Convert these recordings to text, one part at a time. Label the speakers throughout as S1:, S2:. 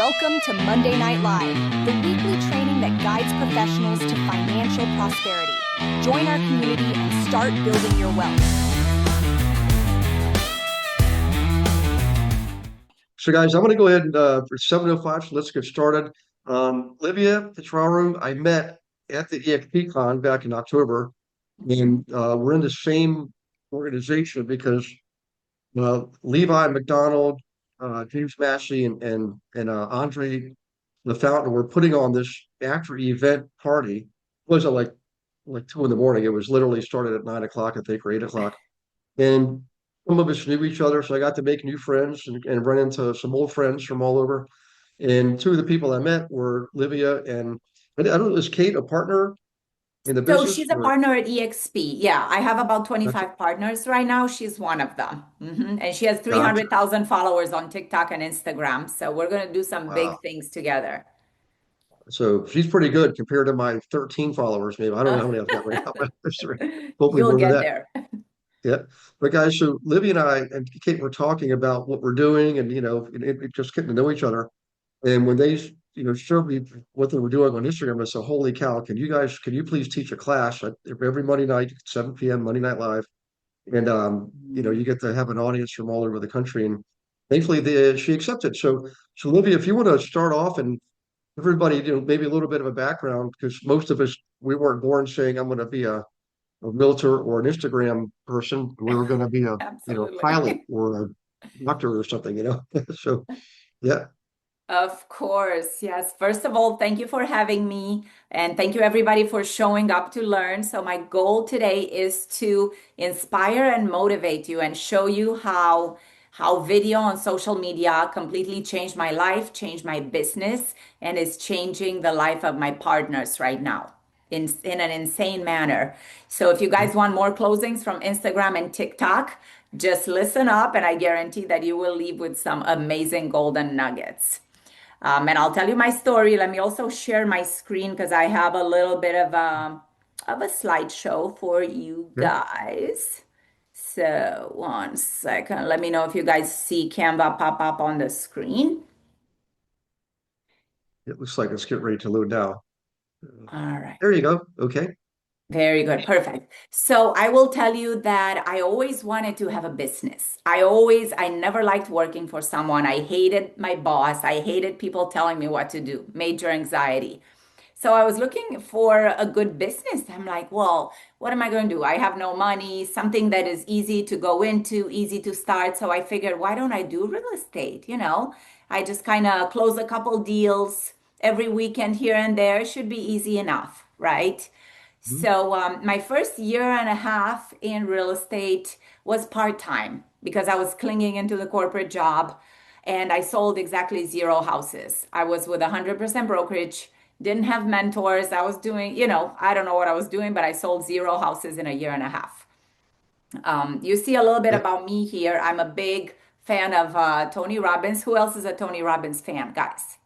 S1: Welcome to Monday Night Live, the weekly training that guides professionals to financial prosperity. Join our community and start building your wealth.
S2: So guys, I'm going to go ahead and for 7:05, so let's get started. Livia Petraru, I met at the EXP Con back in October, and we're in the same organization because Levi McDonald, James Massey, and Andre, the founder, were putting on this after event party. It wasn't like 2 in the morning. It was literally started at 9 o'clock, I think, or 8 o'clock. And some of us knew each other, so I got to make new friends and run into some old friends from all over. And two of the people I met were Livia and I don't know, is Kate a partner in the
S3: So
S2: business
S3: she's a
S2: or
S3: partner at EXP. Yeah, I have about
S2: gotcha,
S3: 25 partners right now. She's one of them. And she has
S2: gotcha.
S3: 300,000 followers on TikTok and Instagram. So we're going to do some
S2: Wow.
S3: big things together.
S2: So she's pretty good compared to my 13 followers, maybe. I don't know how many I've got right now, but hopefully
S3: You'll
S2: more than
S3: get
S2: that.
S3: there.
S2: Yeah. But guys, so Livia and I and Kate were talking about what we're doing and just getting to know each other. And when they, showed me what they were doing on Instagram, I said, "Holy cow! Can you please teach a class every Monday night at 7 p.m. Monday Night Live?" And you get to have an audience from all over the country. And thankfully, she accepted. So Olivia, if you want to start off and everybody, maybe a little bit of a background, because most of us we weren't born saying I'm going to be a realtor or an Instagram person. We were going to be a pilot
S3: Absolutely.
S2: or a doctor or something. So yeah.
S3: Of course, yes. First of all, thank you for having me, and thank you everybody for showing up to learn. So my goal today is to inspire and motivate you and show you how video on social media completely changed my life, changed my business, and is changing the life of my partners right now in an insane manner. So if you guys want more closings from Instagram and TikTok, just listen up, and I guarantee that you will leave with some amazing golden nuggets. And I'll tell you my story. Let me also share my screen because I have a little bit of a slideshow for you
S2: Yeah.
S3: guys. So one second. Let me know if you guys see Canva pop up on the screen.
S2: It looks like it's getting ready to load now.
S3: All right.
S2: There you go. Okay.
S3: Very good. Perfect. So I will tell you that I always wanted to have a business. I never liked working for someone. I hated my boss. I hated people telling me what to do. Major anxiety. So I was looking for a good business. I'm like, well, what am I going to do? I have no money, something that is easy to go into, easy to start. So I figured, why don't I do real estate? I just kind of close a couple deals every weekend here and there. It should be easy enough, right?
S2: Mhm.
S3: So my first year and a half in real estate was part-time because I was clinging into the corporate job and I sold exactly zero houses. I was with 100% brokerage, didn't have mentors. I was doing, I don't know what I was doing, but I sold zero houses in a year and a half. You see a little bit
S2: Yeah.
S3: about me here. I'm a big fan of Tony Robbins. Who else is a Tony Robbins fan, guys?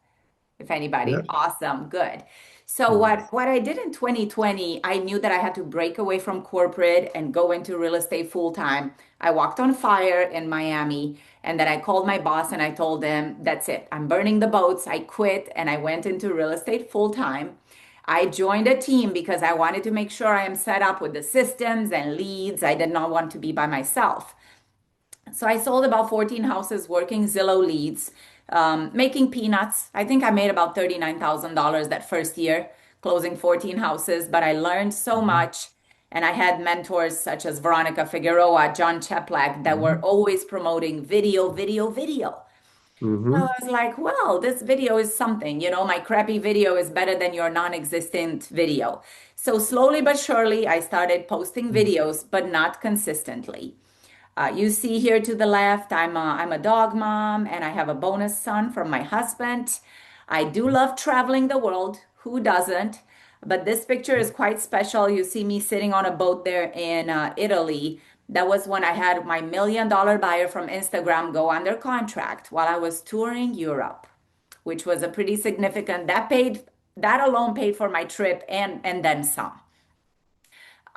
S3: If
S2: Yeah.
S3: anybody. Awesome, good. So
S2: Mhm.
S3: what I did in 2020, I knew that I had to break away from corporate and go into real estate full time. I walked on fire in Miami, and then I called my boss and I told him, that's it. I'm burning the boats. I quit and I went into real estate full time. I joined a team because I wanted to make sure I am set up with the systems and leads. I did not want to be by myself. So I sold about 14 houses working Zillow leads, making peanuts. I think I made about $39,000 that first year, closing 14 houses, but I learned so
S2: Mhm.
S3: much. And I had mentors such as Veronica Figueroa, John Cheplak, that were
S2: Mhm.
S3: always promoting video, video, video. So I
S2: Mhm.
S3: was like, well, this video is something. My crappy video is better than your non-existent video. So slowly but surely, I started posting videos, but not consistently. You see here to the left, I'm a dog mom and I have a bonus son from my husband. I do love traveling the world. Who doesn't? But this picture is quite special. You see me sitting on a boat there in Italy. That was when I had my $1 million buyer from Instagram go under contract while I was touring Europe, which was a pretty significant. That alone paid for my trip and then some.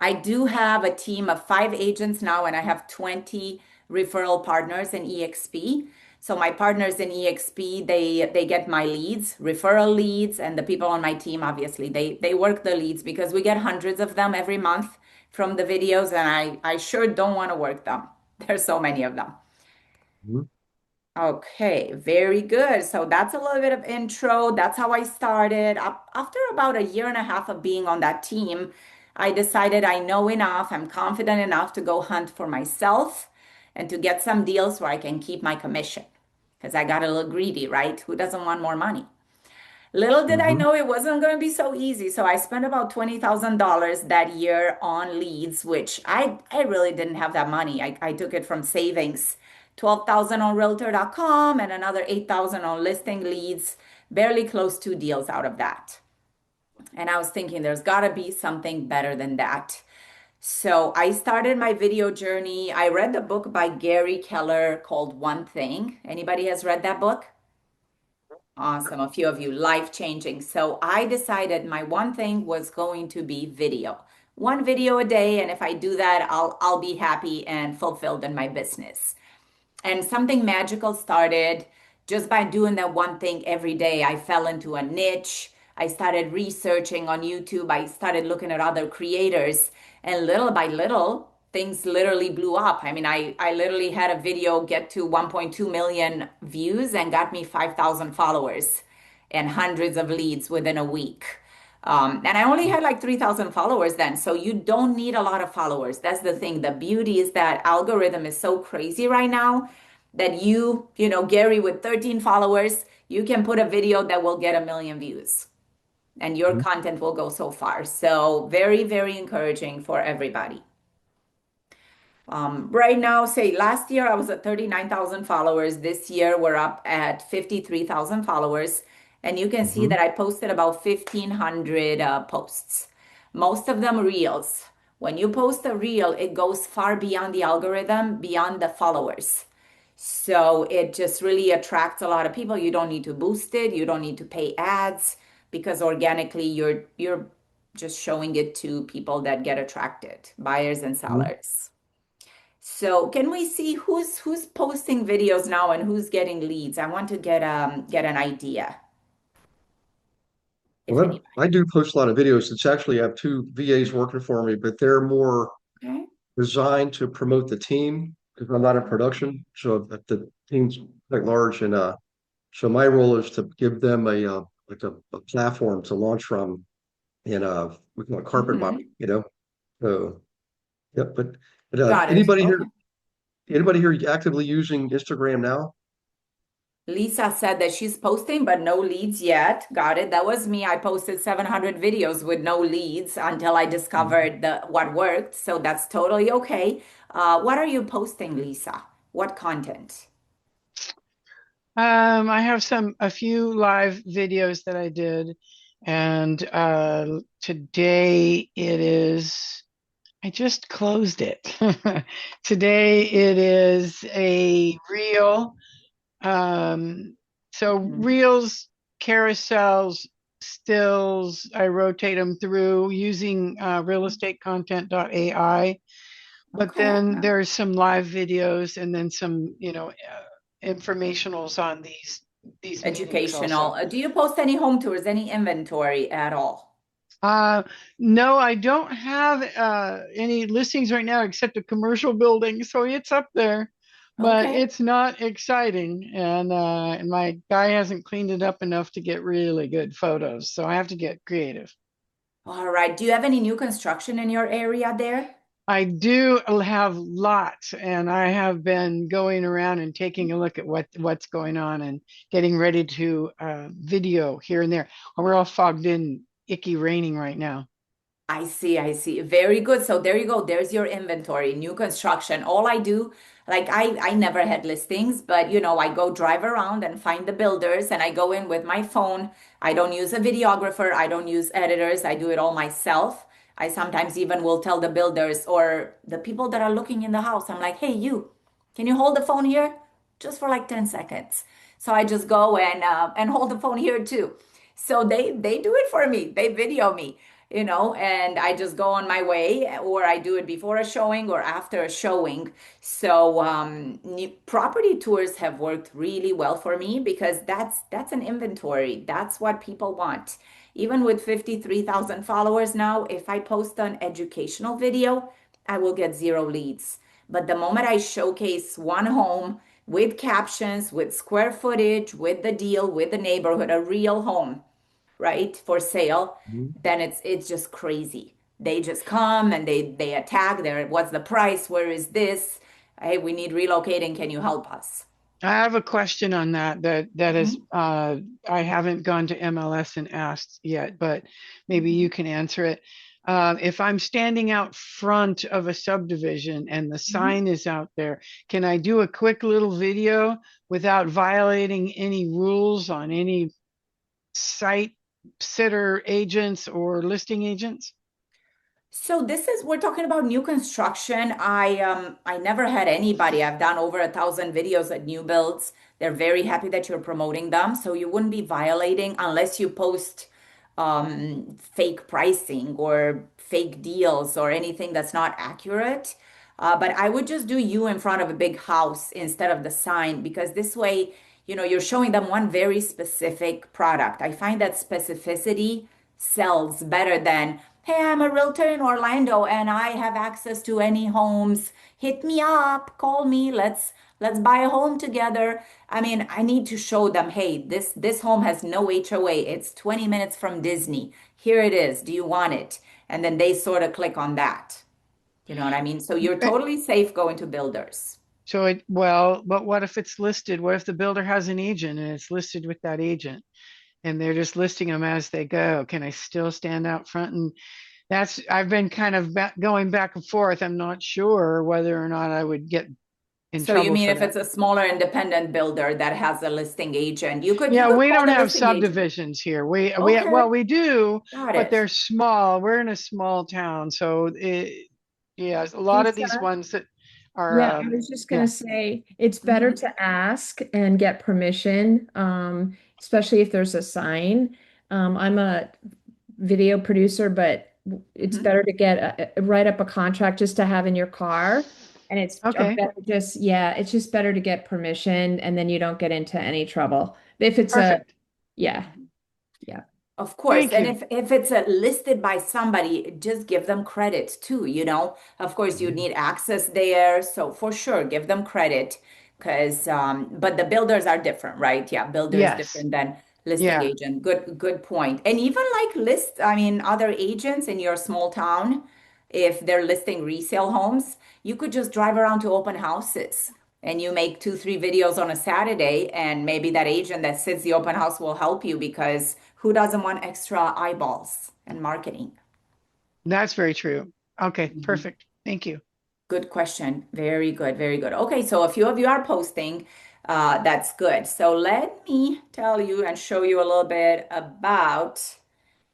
S3: I do have a team of 5 agents now, and I have 20 referral partners in EXP. So my partners in EXP, they get my leads, referral leads, and the people on my team, obviously, they work the leads because we get hundreds of them every month from the videos, and I sure don't want to work them. There's so many of them.
S2: Mhm.
S3: Okay, very good. So that's a little bit of intro. That's how I started. After about a year and a half of being on that team, I decided I know enough, I'm confident enough to go hunt for myself and to get some deals where I can keep my commission. Because I got a little greedy, right? Who doesn't want more money? Little did I
S2: Mhm.
S3: know it wasn't going to be so easy. So I spent about $20,000 that year on leads, which I really didn't have that money. I took it from savings, 12,000 on Realtor.com and another 8,000 on listing leads, barely closed two deals out of that. And I was thinking there's got to be something better than that. So I started my video journey. I read the book by Gary Keller called One Thing. Anybody has read that book? Awesome. A few of you, life changing. So I decided my one thing was going to be video. One video a day, and if I do that, I'll be happy and fulfilled in my business. And something magical started just by doing that one thing every day. I fell into a niche. I started researching on YouTube. I started looking at other creators. And little by little, things literally blew up. I mean, I literally had a video get to 1.2 million views and got me 5,000 followers and hundreds of leads within a week. And I only had like 3,000 followers then. So you don't need a lot of followers. That's the thing. The beauty is that algorithm is so crazy right now that Gary with 13 followers, you can put a video that will get a million views and your
S2: Mhm.
S3: content will go so far. So very, very encouraging for everybody. Right now, say last year I was at 39,000 followers. This year we're up at 53,000 followers. And you can see
S2: Mhm.
S3: that I posted about 1,500 posts, most of them reels. When you post a reel, it goes far beyond the algorithm, beyond the followers. So it just really attracts a lot of people. You don't need to boost it. You don't need to pay ads because organically you're just showing it to people that get attracted, buyers and
S2: Mhm.
S3: sellers. So can we see who's posting videos now and who's getting leads? I want to get an idea, if
S2: Well, I
S3: anybody.
S2: do post a lot of videos. It's actually, I have two VAs working for me, but they're more
S3: Okay.
S2: designed to promote the team because I'm not in production. So the team's quite large, and so my role is to give them a platform to launch from in we call it carpet
S3: Hmm.
S2: bombing. So yep, but
S3: Got it. Okay.
S2: anybody here actively using Instagram now?
S3: Lisa said that she's posting, but no leads yet. Got it. That was me. I posted 700 videos with no leads until I
S2: Mhm.
S3: discovered what worked. So that's totally okay. What are you posting, Lisa? What content?
S4: I have a few live videos that I did, and today it is. I just closed it. Today it is a reel. So
S3: Mhm.
S4: reels, carousels, stills. I rotate them through using realestatecontent.ai. But
S3: Okay.
S4: then
S3: Yeah.
S4: there's some live videos and then some, informationals on these meetings
S3: Educational.
S4: also.
S3: Do you post any home tours, any inventory at all?
S4: Uh, no, I don't have any listings right now except a commercial building, so it's up there, but
S3: Okay.
S4: it's not exciting, and my guy hasn't cleaned it up enough to get really good photos, so I have to get creative.
S3: All right. Do you have any new construction in your area there?
S4: I do have lots, and I have been going around and taking a look at what's going on and getting ready to video here and there. We're all fogged in, icky raining right now.
S3: I see, I see. Very good. So there you go. There's your inventory, new construction. All I do, like I never had listings, but I go drive around and find the builders and I go in with my phone. I don't use a videographer, I don't use editors. I do it all myself. I sometimes even will tell the builders or the people that are looking in the house, I'm like, "Hey, you, can you hold the phone here just for like 10 seconds?" So I just go and hold the phone here too. So they do it for me. They video me. and I just go on my way, or I do it before a showing or after a showing. So property tours have worked really well for me because that's an inventory. That's what people want. Even with 53,000 followers now, if I post an educational video, I will get zero leads. But the moment I showcase one home with captions, with square footage, with the deal, with the neighborhood, a real home, right, for sale, then it's just crazy. They just come and they attack there. What's the price? Where is this? Hey, we need relocating. Can you help us?
S4: I have a question on that is
S3: Mhm.
S4: I haven't gone to MLS and asked yet, but maybe you can answer it. If I'm standing out front of a subdivision and the
S3: Mhm.
S4: sign is out there, can I do a quick little video without violating any rules on any site sitter agents or listing agents?
S3: So this is we're talking about new construction. I never had anybody. I've done over 1,000 videos at new builds. They're very happy that you're promoting them. So you wouldn't be violating unless you post fake pricing or fake deals or anything that's not accurate. But I would just do you in front of a big house instead of the sign because this way, you're showing them one very specific product. I find that specificity sells better than, hey, I'm a realtor in Orlando and I have access to any homes. Hit me up, call me, let's buy a home together. I mean, I need to show them, hey, this home has no HOA. It's 20 minutes from Disney. Here it is. Do you want it? And then they sort of click on that. You know what I mean? So you're
S4: Eh,
S3: totally safe going to builders.
S4: So well, but what if it's listed? What if the builder has an agent and it's listed with that agent and they're just listing them as they go? Can I still stand out front? And I've been kind of going back and forth. I'm not sure whether or not I would get in
S3: So you
S4: trouble
S3: mean
S4: for
S3: if
S4: that.
S3: it's a smaller independent builder that has a listing agent, you
S4: Yeah,
S3: could
S4: we
S3: call
S4: don't
S3: the
S4: have
S3: listing agent.
S4: subdivisions here.
S3: Okay,
S4: Well, we do,
S3: got
S4: but
S3: it.
S4: they're small. We're in a small town, so yeah, a lot of
S5: Lisa,
S4: these ones that are,
S5: yeah, I was just gonna
S4: yeah.
S5: say it's better
S3: Mhm.
S5: to ask and get permission, especially if there's a sign. I'm a video producer, but it's
S3: Mhm.
S5: better to get write up a contract just to have in your car. And it's a
S4: Okay,
S5: better just, yeah, it's just better to get permission and then you don't get into any trouble. If it's a,
S4: perfect.
S5: yeah, yeah.
S3: Of course.
S4: Thank
S3: And
S4: you.
S3: if it's listed by somebody, just give them credit too. Of course, you need access there. So for sure, give them credit because but the builders are different, right? Yeah, builders
S4: Yes,
S3: different than listing
S4: yeah.
S3: agent. Good point. And even like I mean, other agents in your small town, if they're listing resale homes, you could just drive around to open houses and you make two, three videos on a Saturday, and maybe that agent that sits the open house will help you because who doesn't want extra eyeballs and marketing?
S4: That's very true. Okay,
S3: Mhm.
S4: perfect. Thank you.
S3: Good question. Very good, very good. Okay, so a few of you are posting. That's good. So let me tell you and show you a little bit about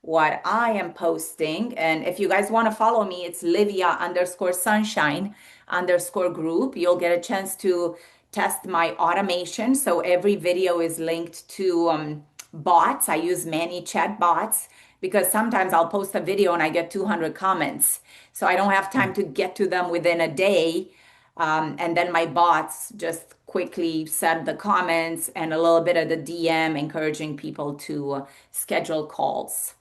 S3: what I am posting. And if you guys want to follow me, it's Livia_sunshine_group. You'll get a chance to test my automation. So every video is linked to bots. I use many chat bots because sometimes I'll post a video and I get 200 comments. So I don't have time to get to them within a day. And then my bots just quickly set the comments and a little bit of the DM encouraging people to schedule calls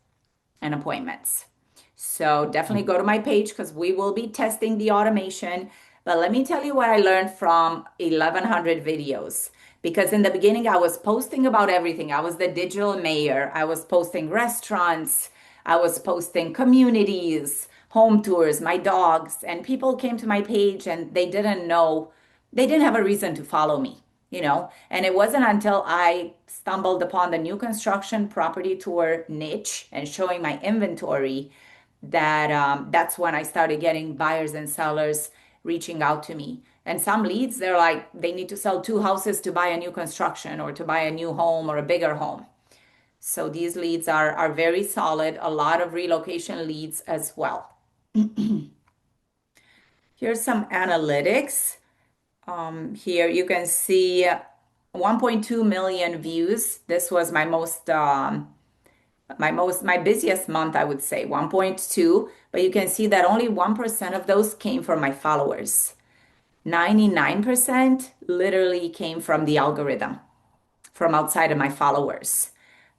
S3: and appointments. So definitely go to my page because we will be testing the automation. But let me tell you what I learned from 1,100 videos. Because in the beginning, I was posting about everything. I was the digital mayor. I was posting restaurants. I was posting communities, home tours, my dogs. And people came to my page and they didn't have a reason to follow me. And it wasn't until I stumbled upon the new construction property tour niche and showing my inventory that that's when I started getting buyers and sellers reaching out to me. And some leads, they're like, they need to sell two houses to buy a new construction or to buy a new home or a bigger home. So these leads are very solid, a lot of relocation leads as well. Here's some analytics. Here you can see 1.2 million views. This was my most My busiest month, I would say 1.2, but you can see that only 1% of those came from my followers. 99% literally came from the algorithm, from outside of my followers.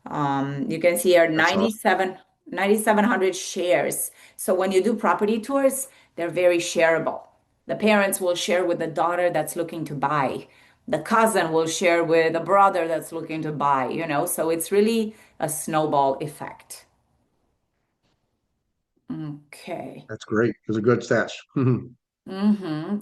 S3: You can see here
S2: That's awesome.
S3: 9,700 shares. So when you do property tours, they're very shareable. The parents will share with the daughter that's looking to buy. The cousin will share with a brother that's looking to buy, so it's really a snowball effect. Okay.
S2: That's great. Those are good stats.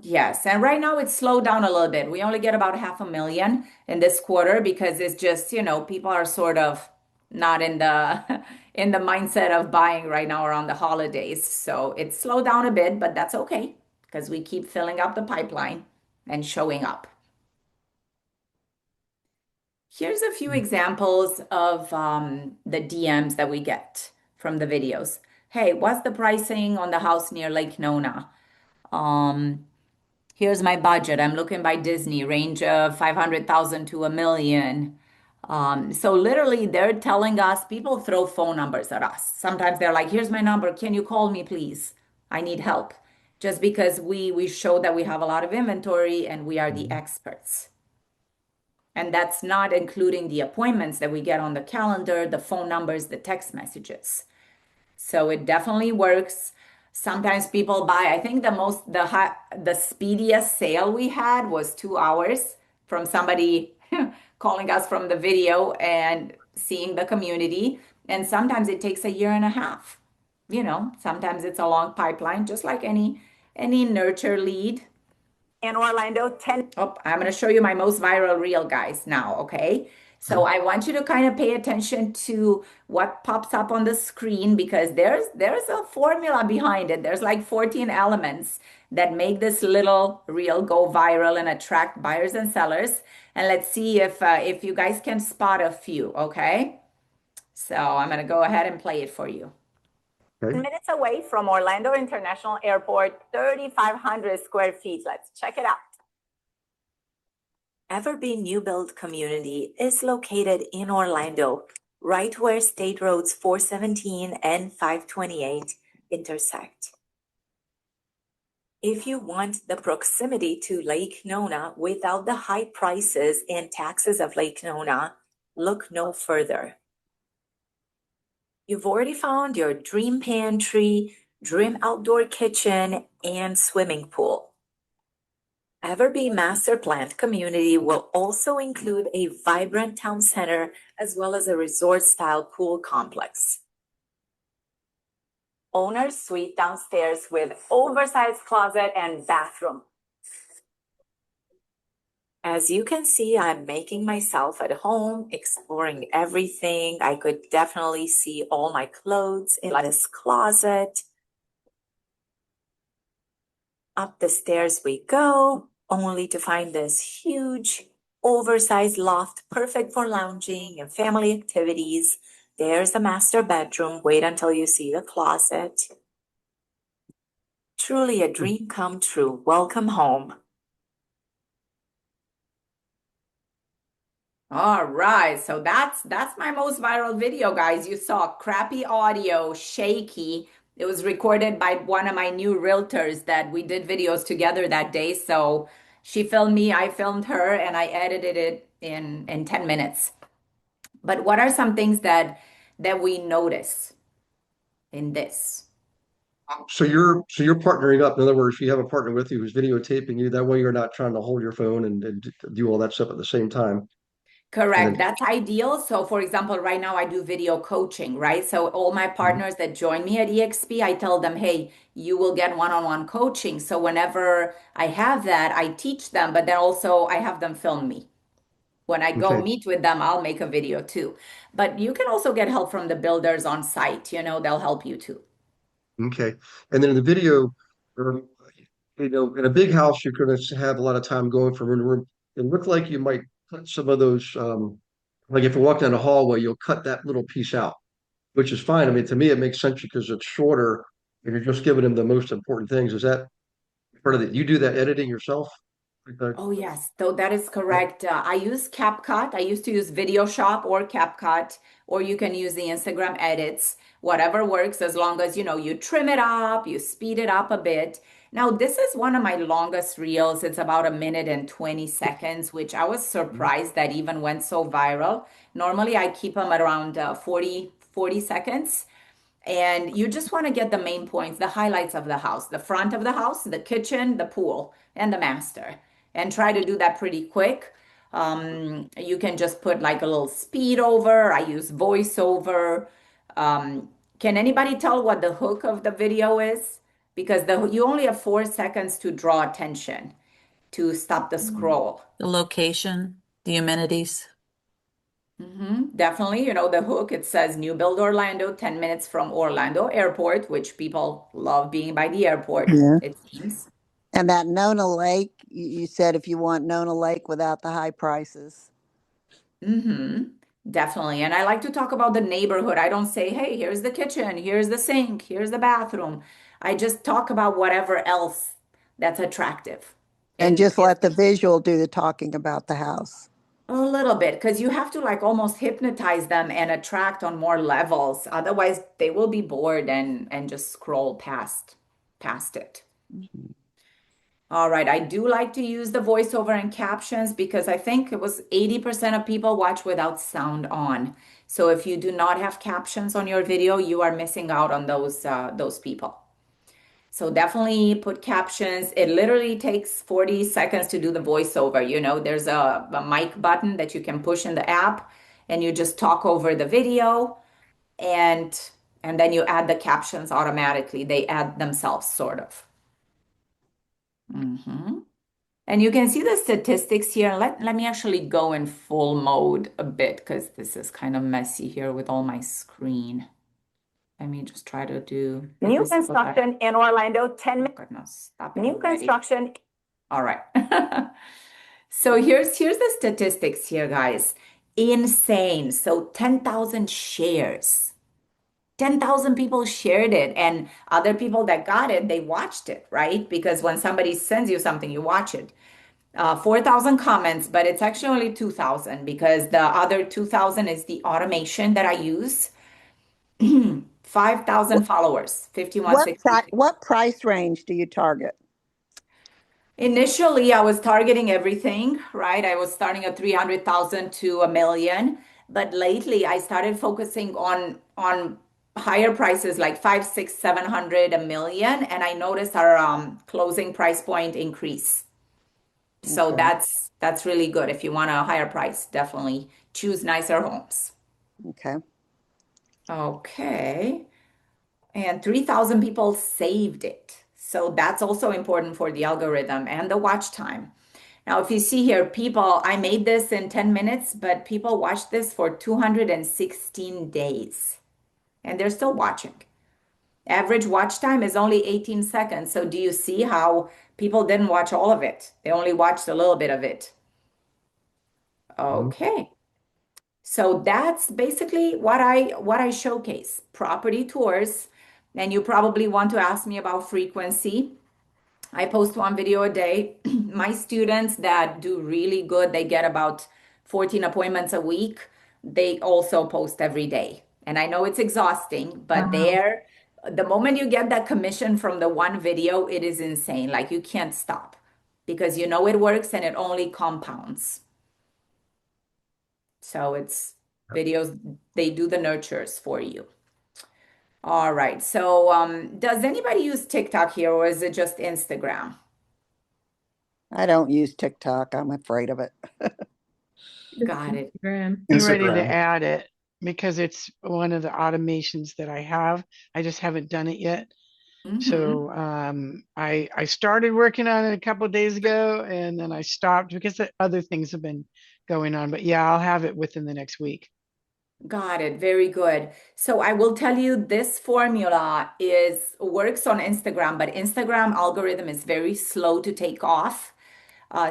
S3: Yes. And right now it's slowed down a little bit. We only get about 500,000 in this quarter because it's just, people are sort of not in the in the mindset of buying right now around the holidays. So it's slowed down a bit, but that's okay because we keep filling up the pipeline and showing up. Here's a few examples of the DMs that we get from the videos. Hey, what's the pricing on the house near Lake Nona? Um, Here's my budget. I'm looking by Disney, range of 500,000 to 1 million. So literally they're telling us, people throw phone numbers at us. Sometimes they're like, here's my number. Can you call me, please? I need help. Just because we show that we have a lot of inventory and we are the experts. And that's not including the appointments that we get on the calendar, the phone numbers, the text messages. So it definitely works. Sometimes people buy. I think the speediest sale we had was 2 hours from somebody calling us from the video and seeing the community. And sometimes it takes a year and a half. Sometimes it's a long pipeline, just like any nurture lead. In Orlando, 10. Oh, I'm going to show you my most viral reel, guys, now, okay? So I want you to kind of pay attention to what pops up on the screen because there's a formula behind it. There's like 14 elements that make this little reel go viral and attract buyers and sellers. And let's see if you guys can spot a few, okay? So I'm going to go ahead and play it for you.
S2: Okay.
S3: Minutes away from Orlando International Airport, 3,500 square feet. Let's check it out. Everby New Build Community is located in Orlando, right where State Roads 417 and 528 intersect. If you want the proximity to Lake Nona without the high prices and taxes of Lake Nona, look no further. You've already found your dream pantry, dream outdoor kitchen, and swimming pool. Everby Master Planned Community will also include a vibrant town center as well as a resort-style pool complex. Owner's suite downstairs with oversized closet and bathroom. As you can see, I'm making myself at home, exploring everything. I could definitely see all my clothes in this closet. Up the stairs we go, only to find this huge, oversized loft, perfect for lounging and family activities. There's the master bedroom. Wait until you see the closet. Truly a dream come true. Welcome home. All right, so that's my most viral video, guys. You saw crappy audio, shaky. It was recorded by one of my new realtors that we did videos together that day. So she filmed me, I filmed her, and I edited it in 10 minutes. But what are some things that we notice in this?
S2: So you're partnering up. In other words, you have a partner with you who's videotaping you. That way you're not trying to hold your phone and do all that stuff at the same time. And
S3: Correct.
S2: then,
S3: That's ideal. So, for example, right now I do video coaching, right? So, all my partners that join me at EXP, I tell them, hey, you will get one-on-one coaching. So, whenever I have that, I teach them, but then also I have them film me. When I go
S2: okay.
S3: meet with them, I'll make a video too. But you can also get help from the builders on site, they'll help you too.
S2: Okay. And then in the video, um, in a big house, you're going to have a lot of time going from room to room. It looked like you might cut some of those, like if you walk down the hallway, you'll cut that little piece out, which is fine. I mean, to me, it makes sense because it's shorter and you're just giving them the most important things. Is that part of it? You do that editing yourself? Okay.
S3: Oh, yes, though that is correct. I use CapCut. I used to use Video Shop or CapCut, or you can use the Instagram edits, whatever works, as long as you trim it up, you speed it up a bit. Now, this is one of my longest reels. It's about a minute and 20 seconds, which I was surprised that even went so viral. Normally, I keep them at around 40 seconds. And you just want to get the main points, the highlights of the house, the front of the house, the kitchen, the pool, and the master. And try to do that pretty quick. You can just put like a little speed over. I use voiceover. Can anybody tell what the hook of the video is? Because you only have 4 seconds to draw attention to stop the scroll.
S6: The location, the amenities.
S3: Definitely, the hook, it says New Build Orlando, 10 minutes from Orlando Airport, which people love being by the airport,
S7: Yeah.
S3: it seems.
S7: And that Nona Lake, you said if you want Nona Lake without the high prices.
S3: Definitely. And I like to talk about the neighborhood. I don't say, hey, here's the kitchen, here's the sink, here's the bathroom. I just talk about whatever else that's attractive.
S7: And
S3: And
S7: just let the visual do the talking about the house.
S3: a little bit, because you have to like almost hypnotize them and attract on more levels. Otherwise, they will be bored and just scroll past it. All right, I do like to use the voiceover and captions because I think it was 80% of people watch without sound on. So if you do not have captions on your video, you are missing out on those people. So definitely put captions. It literally takes 40 seconds to do the voiceover. There's a mic button that you can push in the app and you just talk over the video and then you add the captions automatically. They add themselves sort of. And you can see the statistics here. Let me actually go in full mode a bit because this is kind of messy here with all my screen. Let me just try to do
S1: New
S3: this.
S1: construction in Orlando, 10 minutes.
S3: Goodness, stop it
S1: New
S3: already.
S1: construction.
S3: All right. So here's the statistics here, guys. Insane. So 10,000 shares. 10,000 people shared it, and other people that got it, they watched it, right? Because when somebody sends you something, you watch it. 4,000 comments, but it's actually only 2,000 because the other 2,000 is the automation that I use. 5,000 followers, 5160.
S7: What price range do you target?
S3: Initially, I was targeting everything, right? I was starting at 300,000 to a million, but lately I started focusing on higher prices like 5, 6, 700, a million, and I noticed our closing price point increase. So
S7: Okay.
S3: that's really good. If you want a higher price, definitely choose nicer homes.
S7: Okay.
S3: Okay. And 3,000 people saved it. So that's also important for the algorithm and the watch time. Now, if you see here, people, I made this in 10 minutes, but people watched this for 216 days and they're still watching. Average watch time is only 18 seconds. So do you see how people didn't watch all of it? They only watched a little bit of it. Okay. So that's basically what I showcase. Property tours. And you probably want to ask me about frequency. I post one video a day. My students that do really good, they get about 14 appointments a week. They also post every day. And I know it's exhausting, but the moment you get that commission from the one video, it is insane. Like you can't stop because you know it works and it only compounds. So it's videos, they do the nurtures for you. All right. So does anybody use TikTok here or is it just Instagram?
S7: I don't use TikTok. I'm afraid of it.
S3: Got it.
S5: Instagram.
S4: I'm ready to
S2: Instagram.
S4: add it because it's one of the automations that I have. I just haven't done it yet. So I started working on it a couple of days ago and then I stopped because the other things have been going on. But yeah, I'll have it within the next week.
S3: Got it. Very good. So I will tell you this formula works on Instagram, but Instagram algorithm is very slow to take off.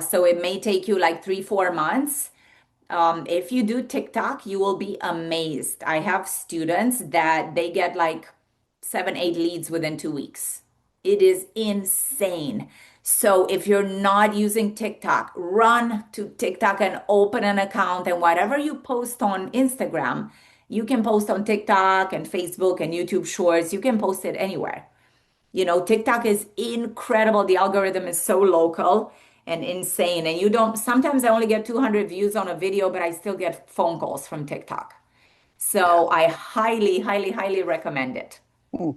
S3: So it may take you like 3, 4 months. If you do TikTok, you will be amazed. I have students that they get like 7, 8 leads within 2 weeks. It is insane. So if you're not using TikTok, run to TikTok and open an account. And whatever you post on Instagram, you can post on TikTok and Facebook and YouTube Shorts. You can post it anywhere. TikTok is incredible. The algorithm is so local and insane. And sometimes I only get 200 views on a video, but I still get phone calls from TikTok. So I highly, highly, highly recommend it.
S7: Hmm.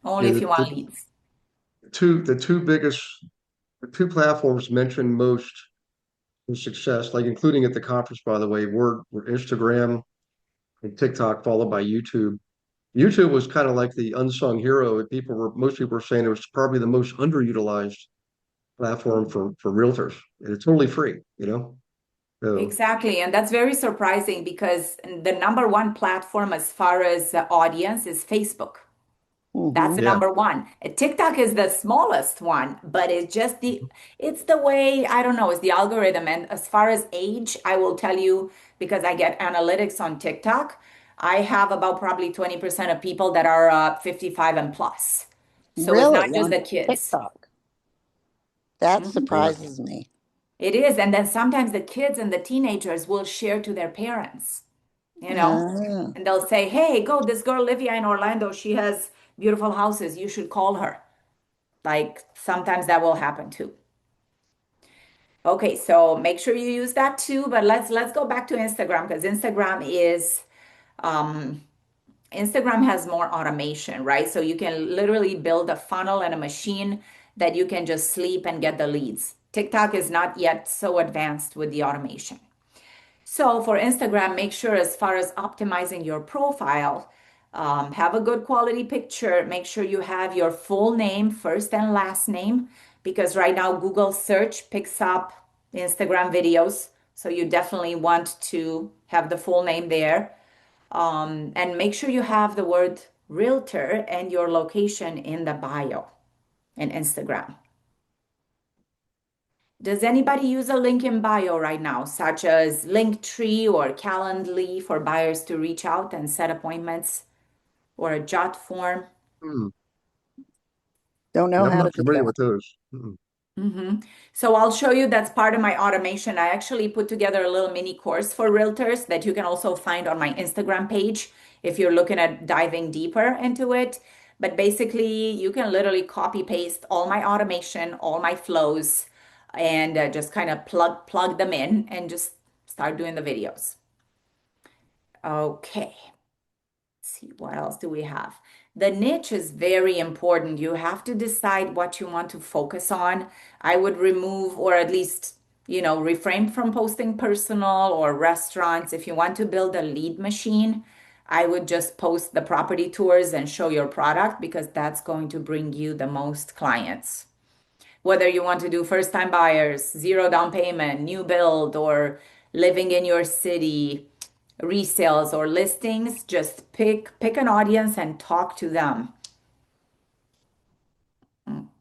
S3: Only
S2: Yeah,
S3: if you want leads.
S2: the two platforms mentioned most for success, like including at the conference, by the way, were Instagram and TikTok, followed by YouTube. YouTube was kind of like the unsung hero. Most people were saying it was probably the most underutilized platform for realtors, and it's totally free, So,
S3: Exactly. And that's very surprising because the number one platform as far as audience is Facebook. That's
S7: Mm-hmm.
S3: the
S2: yeah.
S3: number one. TikTok is the smallest one, but it's the way, I don't know, it's the algorithm. And as far as age, I will tell you, because I get analytics on TikTok, I have about probably 20% of people that are 55 and plus. So it's not
S7: Really,
S3: just
S7: on
S3: the kids.
S7: TikTok? That
S3: Mhm.
S2: Yeah.
S7: surprises me.
S3: It is. And then sometimes the kids and the teenagers will share to their parents, you know,
S7: Ah,
S3: and they'll say, hey, go, this girl Livia in Orlando, she has beautiful houses. You should call her. Like sometimes that will happen too. Okay, so make sure you use that too, but let's go back to Instagram because um Instagram has more automation, right? So you can literally build a funnel and a machine that you can just sleep and get the leads. TikTok is not yet so advanced with the automation. So for Instagram, make sure as far as optimizing your profile, have a good quality picture. Make sure you have your full name, first and last name, because right now Google search picks up Instagram videos. So you definitely want to have the full name there. And make sure you have the word realtor and your location in the bio in Instagram. Does anybody use a link in bio right now, such as Linktree or Calendly for buyers to reach out and set appointments or a jot form?
S2: Hmm.
S7: don't know
S2: Yeah, I'm
S7: how to
S2: not
S7: do
S2: familiar
S7: that.
S2: with those. Hmm.
S3: So I'll show you that's part of my automation. I actually put together a little mini course for realtors that you can also find on my Instagram page if you're looking at diving deeper into it. But basically, you can literally copy paste all my automation, all my flows, and just kind of plug them in and just start doing the videos. Okay. See, what else do we have? The niche is very important. You have to decide what you want to focus on. I would remove or at least, refrain from posting personal or restaurants. If you want to build a lead machine, I would just post the property tours and show your product because that's going to bring you the most clients. Whether you want to do first time buyers, zero down payment, new build, or living in your city, resales or listings, just pick an audience and talk to them.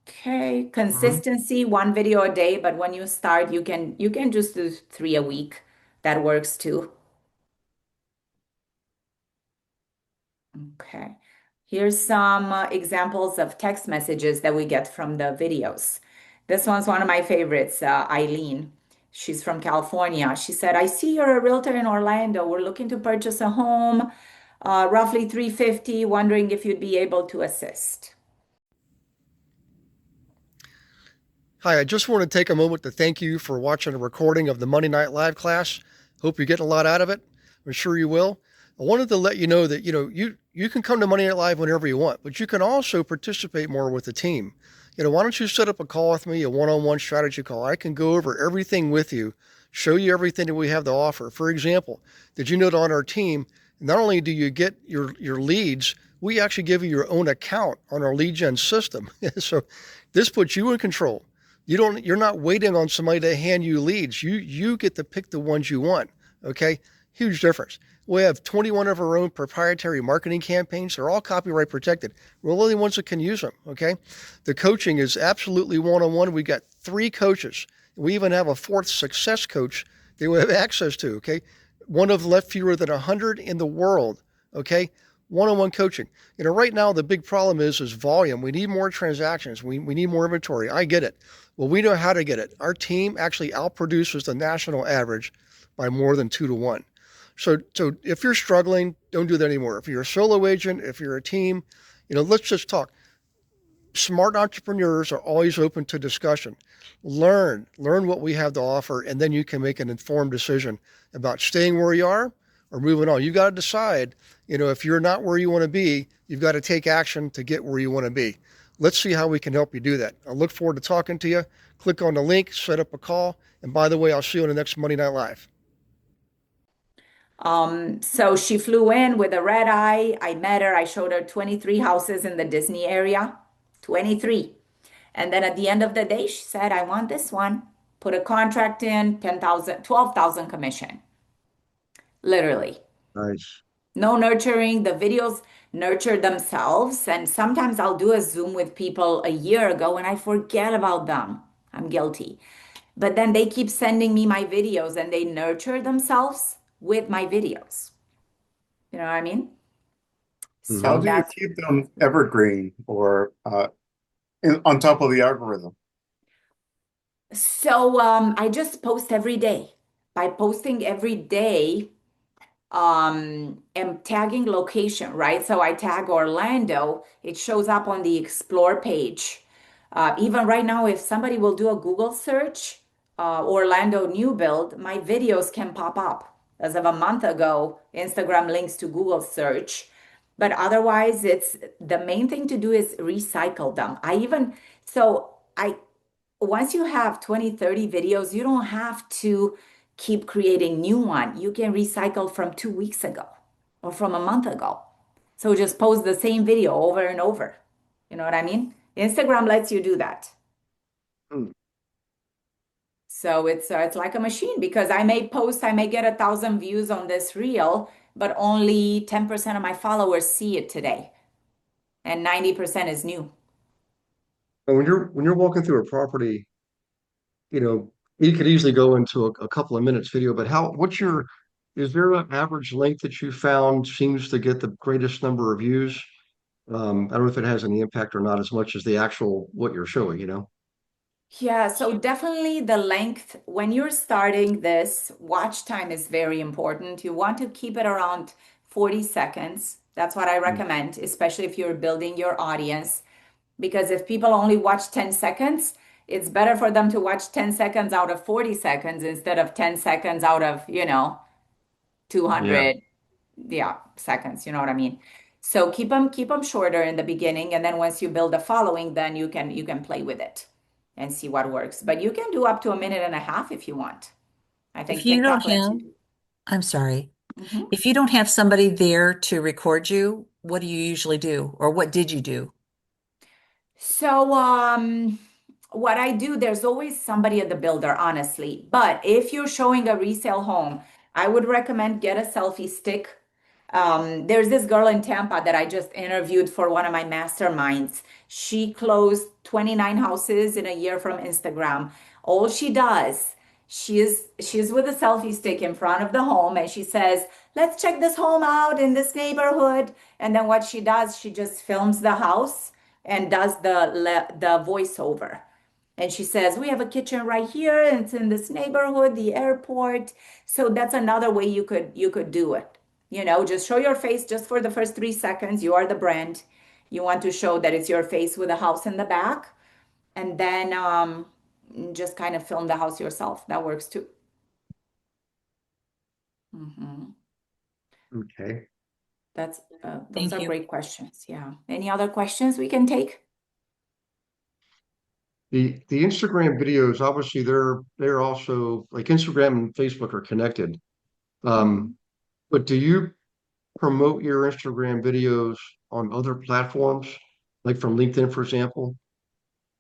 S3: Okay,
S2: Hmm.
S3: consistency, one video a day, but when you start, you can just do 3 a week. That works too. Okay. Here's some examples of text messages that we get from the videos. This one's one of my favorites, Eileen. She's from California. She said, I see you're a realtor in Orlando. We're looking to purchase a home, roughly 350, wondering if you'd be able to assist.
S8: Hi, I just want to take a moment to thank you for watching a recording of the Monday Night Live class. Hope you're getting a lot out of it. I'm sure you will. I wanted to let you know that, you can come to Monday Night Live whenever you want, but you can also participate more with the team. Why don't you set up a call with me, a one-on-one strategy call? I can go over everything with you, show you everything that we have to offer. For example, did you know that on our team, not only do you get your leads, we actually give you your own account on our lead gen system. So this puts you in control. You're not waiting on somebody to hand you leads. You get to pick the ones you want. Okay. Huge difference. We have 21 of our own proprietary marketing campaigns. They're all copyright protected. We're the only ones that can use them. Okay. The coaching is absolutely one-on-one. We got 3 coaches. We even have a 4th success coach that we have access to. Okay. One of left fewer than 100 in the world. Okay. one-on-one coaching. Right now the big problem is volume. We need more transactions. We need more inventory. I get it. Well, we know how to get it. Our team actually outproduces the national average by more than 2 to 1. So if you're struggling, don't do that anymore. If you're a solo agent, if you're a team, let's just talk. Smart entrepreneurs are always open to discussion. Learn what we have to offer, and then you can make an informed decision about staying where you are or moving on. You got to decide, if you're not where you want to be, you've got to take action to get where you want to be. Let's see how we can help you do that. I look forward to talking to you. Click on the link, set up a call. And by the way, I'll see you on the next Monday Night Live.
S3: So she flew in with a red eye. I met her. I showed her 23 houses in the Disney area. 23. And then at the end of the day, she said, I want this one. Put a contract in, 10,000, 12,000 commission. Literally.
S2: Nice.
S3: No nurturing. The videos nurture themselves. And sometimes I'll do a Zoom with people a year ago and I forget about them. I'm guilty. But then they keep sending me my videos and they nurture themselves with my videos. You know what I mean?
S9: How
S3: So
S9: do you
S3: that's
S9: keep them evergreen or on top of the algorithm?
S3: so I just post every day. By posting every day, am tagging location, right? So I tag Orlando, it shows up on the explore page. Even right now, if somebody will do a Google search, Orlando new build, my videos can pop up. As of a month ago, Instagram links to Google search. But otherwise, it's the main thing to do is recycle them. I once you have 20, 30 videos, you don't have to keep creating new one. You can recycle from 2 weeks ago or from a month ago. So just post the same video over and over. You know what I mean? Instagram lets you do that.
S2: Hmm.
S3: So it's like a machine because I may get 1,000 views on this reel, but only 10% of my followers see it today, and 90% is new.
S2: And when you're walking through a property, you could easily go into a couple of minutes video, but is there an average length that you found seems to get the greatest number of views? I don't know if it has any impact or not as much as the actual what you're showing.
S3: Yeah, so definitely the length, when you're starting this, watch time is very important. You want to keep it around 40 seconds. That's what I
S2: Mm.
S3: recommend, especially if you're building your audience. Because if people only watch 10 seconds, it's better for them to watch 10 seconds out of 40 seconds instead of 10 seconds out of,
S2: Yeah.
S3: 200, yeah, seconds, you know what I mean? So keep them shorter in the beginning, and then once you build a following, then you can play with it and see what works. But you can do up to a minute and a half if you want. I
S6: If
S3: think
S6: you don't
S3: TikTok lets you
S6: have,
S3: do.
S6: I'm sorry,
S3: Mhm.
S6: if you don't have somebody there to record you, what do you usually do? Or what did you do?
S3: So, what I do, there's always somebody at the builder, honestly. But if you're showing a resale home, I would recommend get a selfie stick. There's this girl in Tampa that I just interviewed for one of my masterminds. She closed 29 houses in a year from Instagram. All she does, she's with a selfie stick in front of the home and she says, "Let's check this home out in this neighborhood." And then what she does, she just films the house and does the voiceover. And she says, "We have a kitchen right here, and it's in this neighborhood, the airport." So that's another way you could do it. Just show your face just for the first 3 seconds. You are the brand. You want to show that it's your face with a house in the back, and then just kind of film the house yourself. That works too. hmm
S2: Okay.
S3: Those
S6: Thank
S3: are
S6: you.
S3: great questions. Yeah. Any other questions we can take?
S2: The Instagram videos, obviously they're also like Instagram and Facebook are connected. Um,
S3: Mhm.
S2: but do you promote your Instagram videos on other platforms, like from LinkedIn, for example?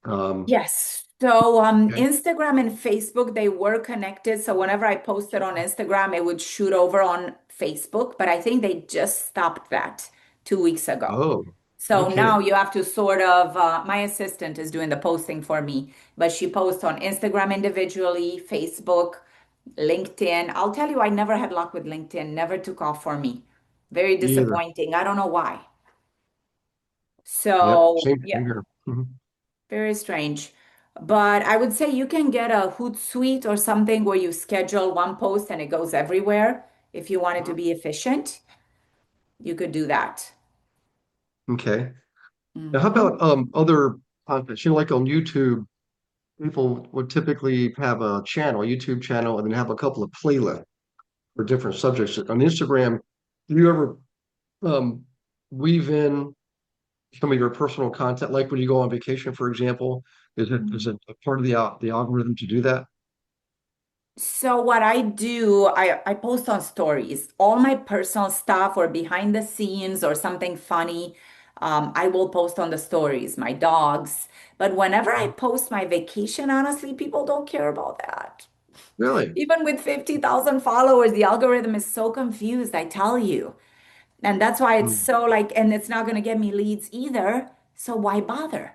S2: Um,
S3: Yes. So
S2: okay.
S3: Instagram and Facebook, they were connected. So whenever I posted on Instagram, it would shoot over on Facebook, but I think they just stopped that 2 weeks ago.
S2: Oh,
S3: So now
S2: okay.
S3: you have to sort of, my assistant is doing the posting for me, but she posts on Instagram individually, Facebook, LinkedIn. I'll tell you, I never had luck with LinkedIn, never took off for me. Very
S2: Me either.
S3: disappointing. I don't know why.
S2: Yep.
S3: So,
S2: Same
S3: yeah,
S2: here. Mhm.
S3: very strange. But I would say you can get a Hootsuite or something where you schedule one post and it goes everywhere. If you want it to be efficient, you could do that.
S2: Okay. Now, how
S3: Mhm.
S2: about other content? Like on YouTube, people would typically have a channel, a YouTube channel, and then have a couple of playlists for different subjects. On Instagram, do you ever um, weave in some of your personal content, like when you go on vacation, for example? Is it a part of the algorithm to do that?
S3: So what I do, I post on stories, all my personal stuff or behind the scenes or something funny. I will post on the stories, my dogs. But whenever I post my vacation, honestly, people don't care about that.
S2: Really?
S3: Even with 50,000 followers, the algorithm is so confused, I tell you. And that's why it's
S2: Mm-hmm.
S3: so like, and it's not going to get me leads either. So why bother?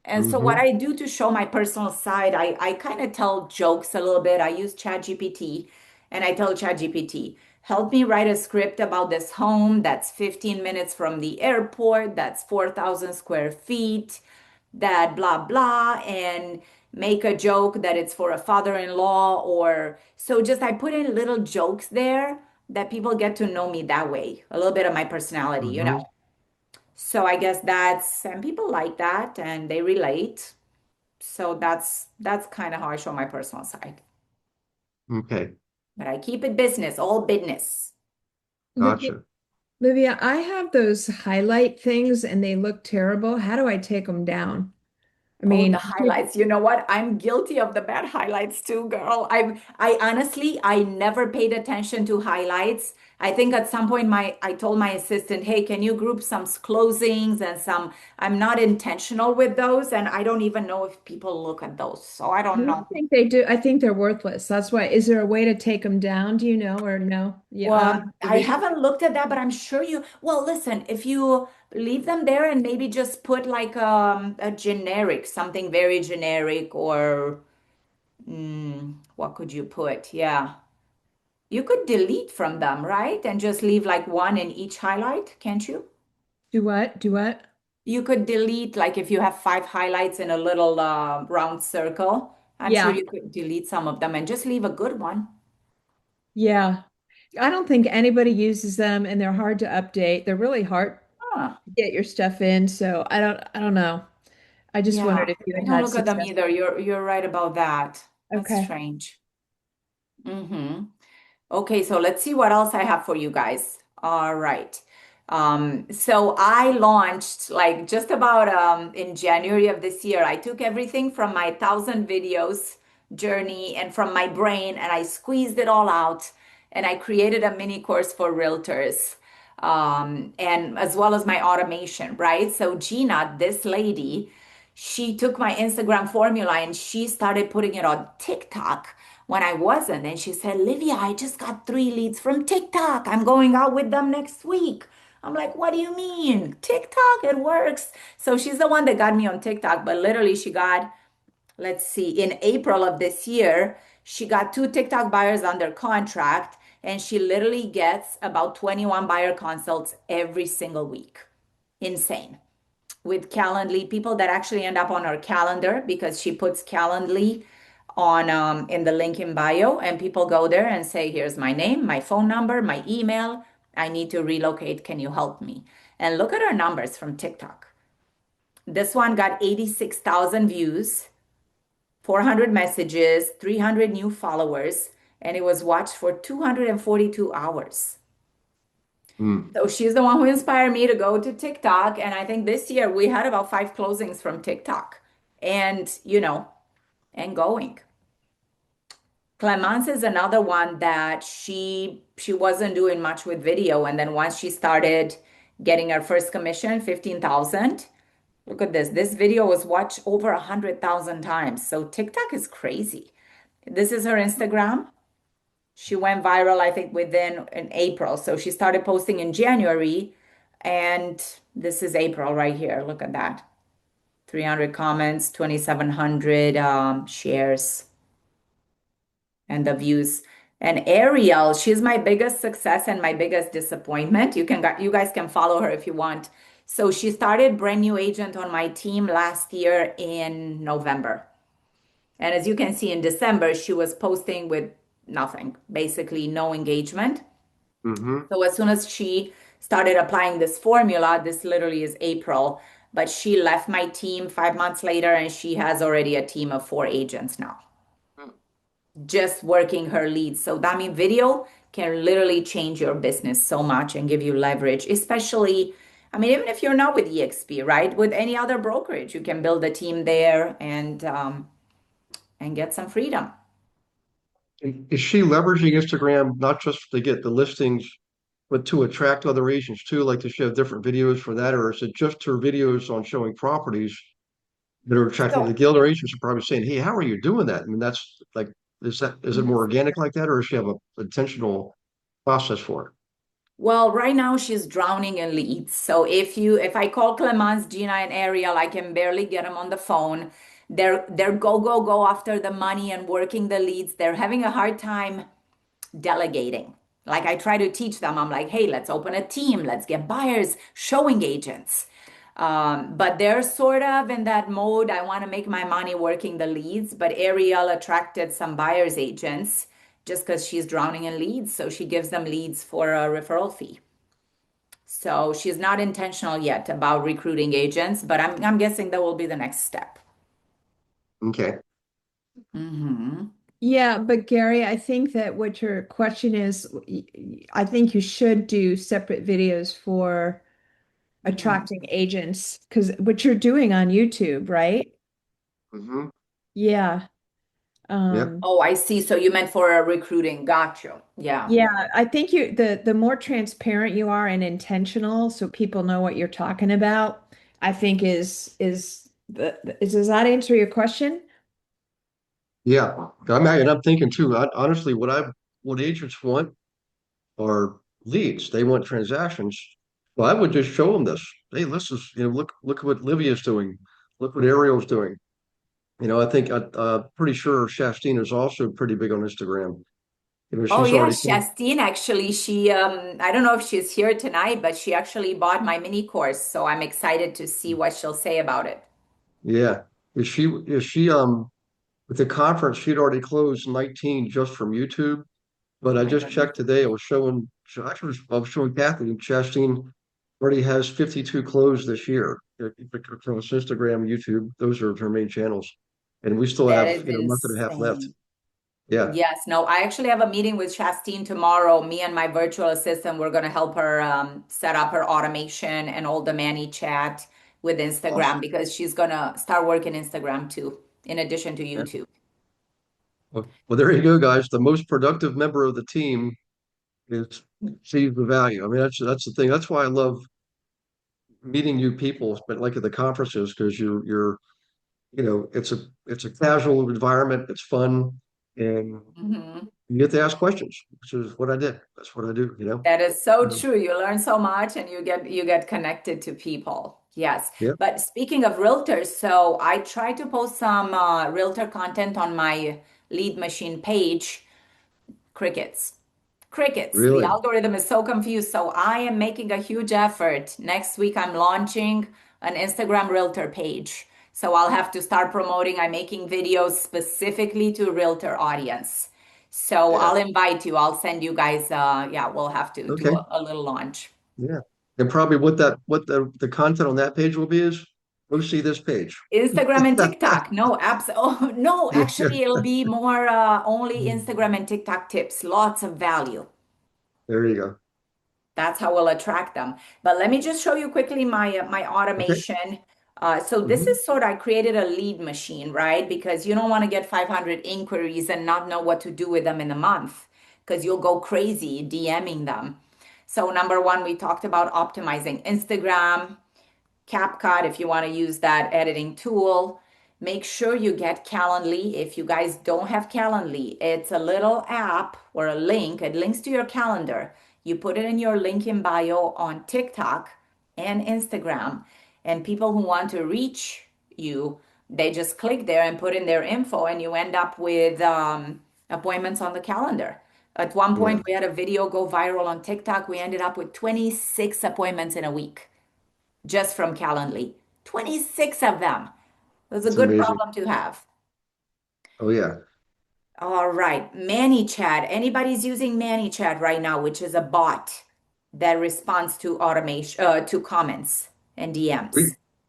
S3: And so what
S2: Mm-hmm.
S3: I do to show my personal side, I kind of tell jokes a little bit. I use ChatGPT and I tell ChatGPT, help me write a script about this home that's 15 minutes from the airport, that's 4,000 square feet, that blah blah, and make a joke that it's for a father-in-law or so just I put in little jokes there that people get to know me that way, a little bit of my personality, you know.
S2: Mm-hmm.
S3: So I guess that's, and people like that and they relate. So that's kind of how I show my personal side.
S2: Okay.
S3: But I keep it business, all business.
S5: Livia,
S2: Gotcha.
S5: Livia, I have those highlight things and they look terrible. How do I take them down? I
S3: Oh, the
S5: mean,
S3: highlights. You know what? I'm guilty of the bad highlights too, girl. I honestly I never paid attention to highlights. I think at some point I told my assistant, "Hey, can you group some closings and some I'm not intentional with those and I don't even know if people look at those." So I
S5: I
S3: don't
S5: don't
S3: know.
S5: think they do. I think they're worthless. That's why. Is there a way to take them down? Do you know or no? Yeah,
S3: Well, I
S5: Livia.
S3: haven't looked at that, but I'm sure you, well, listen, if you leave them there and maybe just put like a generic, something very generic, or what could you put? Yeah. You could delete from them, right? And just leave like one in each highlight, can't you?
S5: Do what? Do what?
S3: You could delete, like if you have five highlights in a little round circle, I'm sure
S5: Yeah,
S3: you could delete some of them and just leave a good one.
S5: yeah. I don't think anybody uses them and they're hard to update. They're really hard
S3: Huh.
S5: to get your stuff in. So I don't know. I just
S3: Yeah,
S5: wondered if you
S3: I
S5: had
S3: don't
S5: had
S3: look at them
S5: success.
S3: either. You're right about that. That's
S5: Okay.
S3: strange. Mm-hmm. Okay, so let's see what else I have for you guys. All right. So I launched like just about in January of this year. I took everything from my 1,000 videos journey and from my brain and I squeezed it all out and I created a mini course for realtors and as well as my automation, right? So Gina, this lady, she took my Instagram formula and she started putting it on TikTok when I wasn't. And she said, Livia, I just got 3 leads from TikTok. I'm going out with them next week. I'm like, what do you mean? TikTok, it works. So she's the one that got me on TikTok, but literally she got, let's see, in April of this year, she got 2 TikTok buyers under contract and she literally gets about 21 buyer consults every single week. Insane with Calendly, people that actually end up on our calendar because she puts Calendly on in the link in bio, and people go there and say, "Here's my name, my phone number, my email. I need to relocate. Can you help me?" And look at our numbers from TikTok. This one got 86,000 views, 400 messages, 300 new followers, and it was watched for 242 hours.
S2: Mm.
S3: So she's the one who inspired me to go to TikTok. And I think this year we had about 5 closings from TikTok and, and going. Clemence is another one that she wasn't doing much with video. And then once she started getting her first commission, 15,000. Look at this. This video was watched over 100,000 times. So TikTok is crazy. This is her Instagram. She went viral, I think, within in April. So she started posting in January, and this is April right here. Look at that. 300 comments, 2,700 shares, and the views. And Ariel, she's my biggest success and my biggest disappointment. You guys can follow her if you want. So she started brand new agent on my team last year in November. And as you can see in December, she was posting with nothing, basically no engagement.
S2: Mm-hmm.
S3: So as soon as she started applying this formula, this literally is April, but she left my team 5 months later and she has already a team of 4 agents now, just working her leads. So that means video can literally change your business so much and give you leverage, especially, I mean, even if you're not with EXP, right? With any other brokerage, you can build a team there and get some freedom.
S2: And is she leveraging Instagram not just to get the listings, but to attract other agents too? Like, does she have different videos for that, or is it just her videos on showing properties that are attracting?
S3: So
S2: The other agents are probably saying, "Hey, how are you doing that?" I mean, that's like, is it more organic like that, or does she have a intentional process for it?
S3: well, right now she's drowning in leads. So if I call Clemence, Gina, and Ariel, I can barely get them on the phone. They're go after the money and working the leads. They're having a hard time delegating. Like I try to teach them, I'm like, hey, let's open a team, let's get buyers, showing agents. But they're sort of in that mode. I want to make my money working the leads. But Ariel attracted some buyers agents just because she's drowning in leads. So she gives them leads for a referral fee. So she's not intentional yet about recruiting agents, but I'm guessing that will be the next step.
S2: Okay.
S3: Hmm.
S5: Yeah, but Gary, I think that what your question is, I think you should do separate videos for attracting agents because what you're doing on YouTube, right?
S2: Mm-hmm.
S5: Yeah.
S2: Yep.
S5: Um,
S3: Oh, I see. So you meant for a recruiting. Got you. Yeah.
S5: yeah, I think the more transparent you are and intentional so people know what you're talking about, I think does that answer your question?
S2: Yeah. And I'm thinking too. Honestly, what agents want are leads. They want transactions. Well, I would just show them this. Hey, this is, look what Livia's doing. Look what Ariel's doing. I think pretty sure Shastina is also pretty big on Instagram.
S3: Oh
S2: She's
S3: yeah,
S2: already.
S3: Shastine actually, she I don't know if she's here tonight, but she actually bought my mini course, so I'm excited to see what she'll say about it.
S2: Yeah. Is she with the conference, she'd already closed 19 just from YouTube. But
S3: Oh
S2: I
S3: my
S2: just
S3: goodness.
S2: checked today. I was showing Kathy and Chastine already has 52 closed this year across Instagram, YouTube. Those are her main channels. And we still
S3: That
S2: have,
S3: is
S2: a month and a half left.
S3: insane.
S2: Yeah.
S3: Yes, no, I actually have a meeting with Shastine tomorrow. Me and my virtual assistant, we're going to help her set up her automation and all the Manny chat with Instagram
S2: Awesome.
S3: because she's going to start working Instagram too, in addition to
S2: Yeah.
S3: YouTube.
S2: Well, there you go, guys. The most productive member of the team is sees the value. I mean, that's the thing. That's why I love meeting new people, but like at the conferences, because it's a casual environment. It's fun, and
S3: Mhm.
S2: you get to ask questions, which is what I did. That's what I do.
S3: That is so
S2: Um,
S3: true. You learn so much and you get connected to people. Yes.
S2: yeah.
S3: But speaking of realtors, so I try to post some realtor content on my lead machine page. Crickets. Crickets. The
S2: Really?
S3: algorithm is so confused. So I am making a huge effort. Next week, I'm launching an Instagram realtor page. So I'll have to start promoting. I'm making videos specifically to realtor audience. So
S2: Yeah.
S3: I'll invite you. I'll send you guys. Yeah, we'll have to do
S2: Okay.
S3: a little launch.
S2: Yeah. And probably what the content on that page will be is go see this page.
S3: Instagram and TikTok. No, apps. Oh, no,
S2: Yeah.
S3: actually, it'll be more only Instagram and TikTok tips. Lots of value.
S2: There you go.
S3: That's how we'll attract them. But let me just show you quickly my
S2: Okay.
S3: automation. So this
S2: Hmm.
S3: is sort of, I created a lead machine, right? Because you don't want to get 500 inquiries and not know what to do with them in a month because you'll go crazy DMing them. So number one, we talked about optimizing Instagram, CapCut if you want to use that editing tool. Make sure you get Calendly. If you guys don't have Calendly, it's a little app or a link. It links to your calendar. You put it in your link in bio on TikTok and Instagram. And people who want to reach you, they just click there and put in their info, and you end up with appointments on the calendar. At one
S2: Yeah,
S3: point, we had a video go viral on TikTok. We ended up with 26 appointments in a week just from Calendly. 26 of them. It was a
S2: it's
S3: good
S2: amazing.
S3: problem to have.
S2: Oh yeah.
S3: All right, ManyChat. Anybody's using ManyChat right now, which is a bot that responds to automation, to comments and
S2: We
S3: DMs.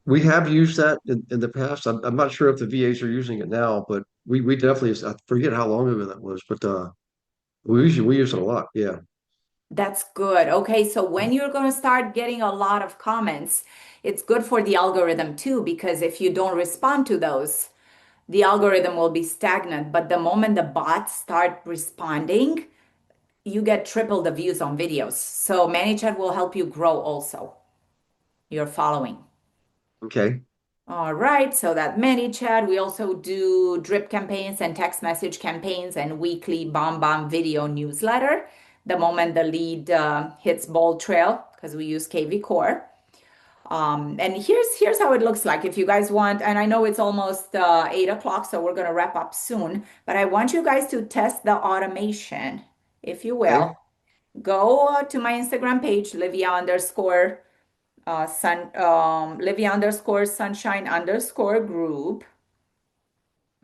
S2: we have used that in the past. I'm not sure if the VAs are using it now, but we definitely, I forget how long ago that was, but we use it a lot. Yeah.
S3: That's good. Okay, so when you're going to start getting a lot of comments, it's good for the algorithm too, because if you don't respond to those, the algorithm will be stagnant. But the moment the bots start responding, you get triple the views on videos. So ManyChat will help you grow also your following.
S2: Okay.
S3: All right, so that ManyChat, we also do drip campaigns and text message campaigns and weekly bomb video newsletter. The moment the lead hits Bold Trail, because we use KV Core. And here's how it looks like. If you guys want, and I know it's almost 8 o'clock, so we're gonna wrap up soon, but I want you guys to test the automation, if you will.
S2: Okay.
S3: Go to my Instagram page, Livia underscore sunshine underscore group.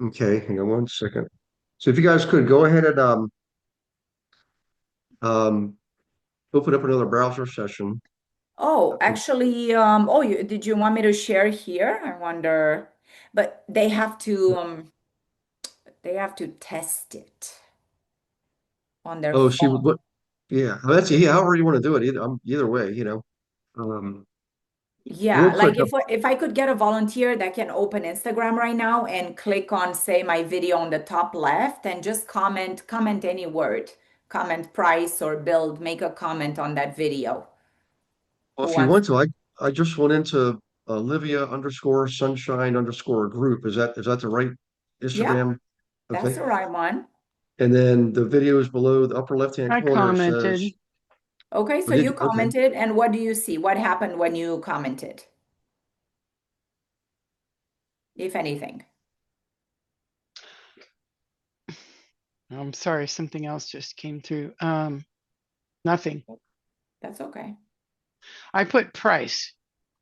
S2: Okay. Hang on one second. So if you guys could go ahead and um open up another browser session.
S3: Oh, actually, did you want me to share here? I wonder, but they have to test it on their
S2: Oh, she would
S3: phone.
S2: what? Yeah. That's yeah. However you want to do it. Either way. Real
S3: Yeah,
S2: quick.
S3: like if I could get a volunteer that can open Instagram right now and click on, say, my video on the top left and just comment any word, comment price or build, make a comment on that video.
S2: Well,
S3: Who
S2: if you
S3: wants?
S2: want to, I just went into Livia underscore sunshine underscore group. Is that the right
S3: Yeah,
S2: Instagram?
S3: that's
S2: Okay.
S3: the right one.
S2: And then the video is below the upper left-hand
S4: I
S2: corner
S4: commented.
S2: says,
S3: Okay,
S2: oh,
S3: so
S2: did
S3: you
S2: you? Okay.
S3: commented, and what do you see? What happened when you commented, if anything?
S4: I'm sorry, something else just came through. Nothing.
S3: That's okay.
S4: I put price.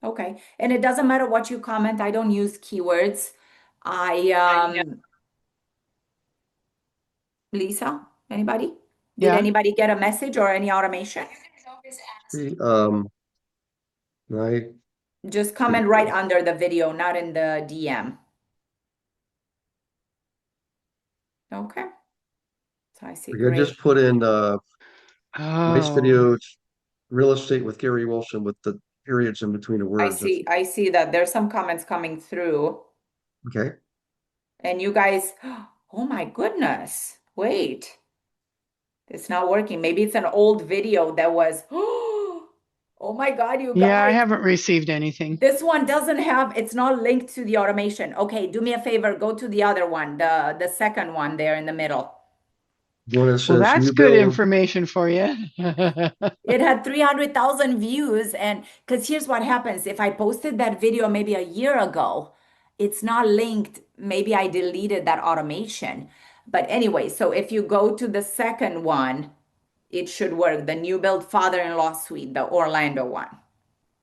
S3: Okay. And it doesn't matter what you comment. I don't use keywords. I Lisa, anybody? Did
S4: Yeah.
S3: anybody get a message or any automation?
S2: See, I
S3: Just comment right under the video, not in the DM. Okay. So I see
S2: I
S3: great.
S2: just put in nice
S4: Oh,
S2: videos, real estate with Gary Wilson with the periods in between the words.
S3: I see that there's some comments coming through.
S2: Okay.
S3: And you guys, oh my goodness. Wait. It's not working. Maybe it's an old video that was, oh my God, you
S4: yeah, I
S3: guys.
S4: haven't received anything.
S3: This one doesn't have, it's not linked to the automation. Okay, do me a favor, go to the other one, the second one there in the middle.
S2: The one that
S4: Well,
S2: says
S4: that's
S2: new
S4: good
S2: build.
S4: information for you.
S3: It had 300,000 views. And because here's what happens if I posted that video maybe a year ago, it's not linked. Maybe I deleted that automation. But anyway, so if you go to the second one, it should work. The new build father-in-law suite, the Orlando one,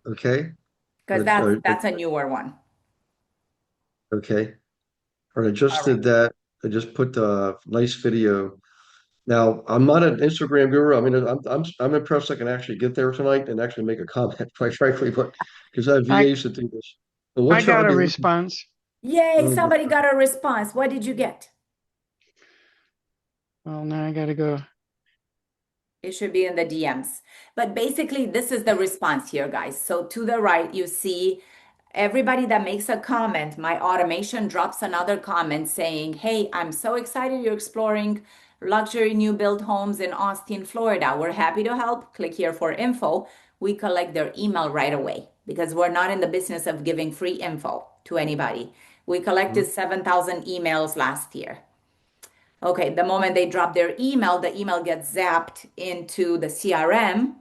S2: Okay.
S3: because that's a newer one.
S2: Okay. All right. I
S3: All
S2: just
S3: right.
S2: did that. I just put the nice video. Now, I'm not an Instagram guru. I mean, I'm impressed I can actually get there tonight and actually make a comment, quite frankly, but because I have
S4: I
S2: VAs that do this. But what
S4: I
S2: should I
S4: got a
S2: be looking?
S4: response.
S3: Yay,
S2: Oh,
S3: somebody got a response. What did you get?
S4: Well, now I got to go.
S3: It should be in the DMs. But basically, this is the response here, guys. So to the right, you see everybody that makes a comment, my automation drops another comment saying, hey, I'm so excited you're exploring luxury new build homes in Austin, Florida. We're happy to help. Click here for info. We collect their email right away because we're not in the business of giving free info to anybody. We collected 7,000 emails last year. Okay, the moment they drop their email, the email gets zapped into the CRM,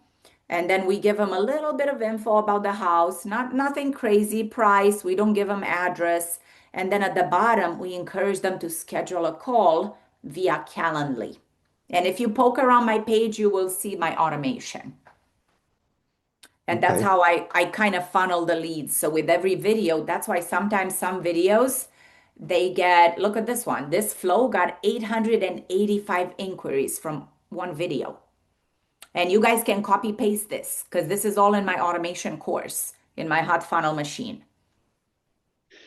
S3: and then we give them a little bit of info about the house, nothing crazy, price, we don't give them address, and then at the bottom, we encourage them to schedule a call via Calendly. And if you poke around my page, you will see my automation. And that's
S2: Okay.
S3: how I kind of funnel the leads. So with every video, that's why sometimes some videos, they get, look at this one. This flow got 885 inquiries from one video. And you guys can copy paste this because this is all in my automation course in my hot funnel machine.
S4: You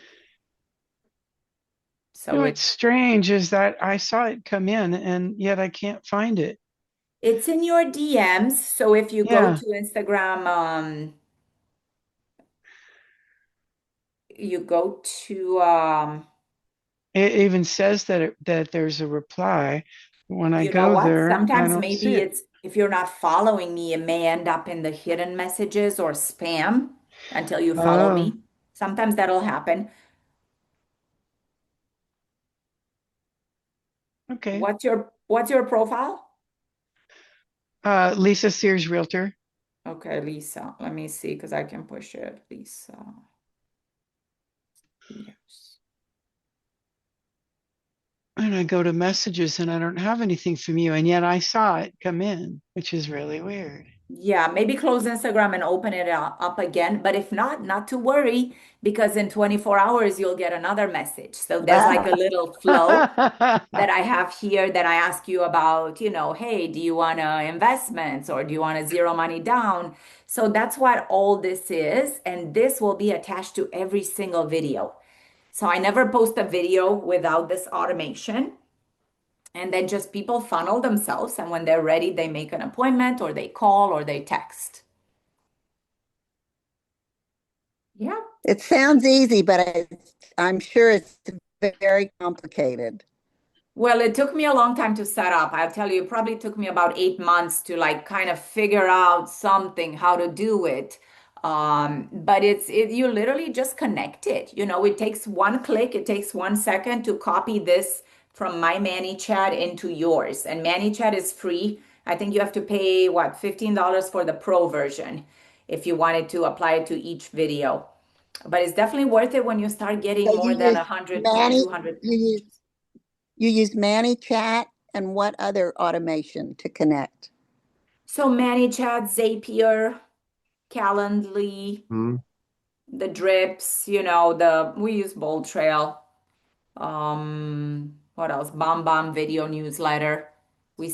S3: So
S4: know, what's strange is that I saw it come in and yet I can't find it.
S3: it's in your DMs. So if you go
S4: Yeah,
S3: to Instagram, you go to
S4: it even says that that there's a reply. When I
S3: you know
S4: go
S3: what?
S4: there, I
S3: Sometimes
S4: don't see
S3: maybe
S4: it.
S3: it's if you're not following me, it may end up in the hidden messages or spam until you follow
S4: Oh,
S3: me. Sometimes that'll happen.
S4: okay.
S3: What's your profile?
S4: Lisa Sears, Realtor.
S3: Okay, Lisa. Let me see because I can push it. Lisa. Yes.
S4: And I go to messages and I don't have anything from you. And yet I saw it come in, which is really weird.
S3: Yeah, maybe close Instagram and open it up again. But if not, not to worry, because in 24 hours, you'll get another message. So there's like a little flow that I have here that I ask you about, hey, do you want investments or do you want a zero money down? So that's what all this is. And this will be attached to every single video. So I never post a video without this automation. And then just people funnel themselves. And when they're ready, they make an appointment or they call or they text. Yeah.
S7: It sounds easy, but I'm sure it's very complicated.
S3: Well, it took me a long time to set up. I'll tell you, it probably took me about 8 months to like kind of figure out something, how to do it. But you literally just connect it. It takes one click, it takes 1 second to copy this from my ManyChat into yours. And ManyChat is free. I think you have to pay what, $15 for the pro version if you wanted to apply it to each video. But it's definitely worth it when you start getting
S7: So
S3: more than 100,
S7: Manny,
S3: 200
S7: you use
S3: messages.
S7: you use Manny Chat and what other automation to connect?
S3: So ManyChat, Zapier, Calendly,
S2: Mhm.
S3: the drips, we use Bold Trail. What else? Bomb Bomb video newsletter. We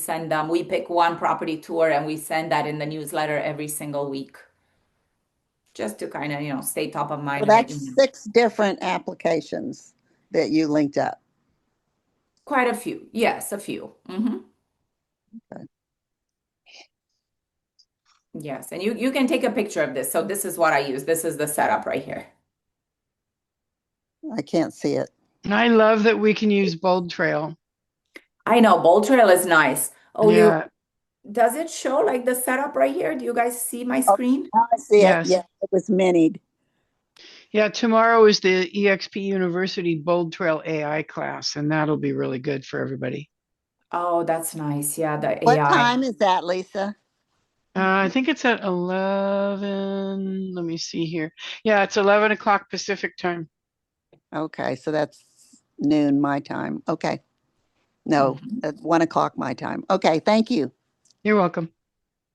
S3: pick one property tour and we send that in the newsletter every single week just to kind of, stay top of
S7: So
S3: mind and let you
S7: that's
S3: know.
S7: 6 different applications that you linked up.
S3: Quite a few. Yes, a few.
S7: Okay.
S3: Yes. And you can take a picture of this. So this is what I use. This is the setup right here.
S7: I can't see it.
S4: I love that we can use Bold Trail.
S3: I know Bold Trail is nice. Oh,
S4: Yeah,
S3: does it show like the setup right here? Do you guys see my
S7: Oh,
S3: screen?
S7: now I see it.
S4: yes.
S7: Yeah, it was minied.
S4: Yeah, tomorrow is the EXP University Bold Trail AI class, and that'll be really good for everybody.
S3: Oh, that's nice. Yeah, the
S7: What
S3: AI.
S7: time is that, Lisa?
S4: I think it's at 11. Let me see here. Yeah, it's 11 o'clock Pacific time.
S7: Okay, so that's noon my time. Okay. No,
S3: Mhm.
S7: at 1 o'clock my time. Okay, thank you.
S4: You're welcome.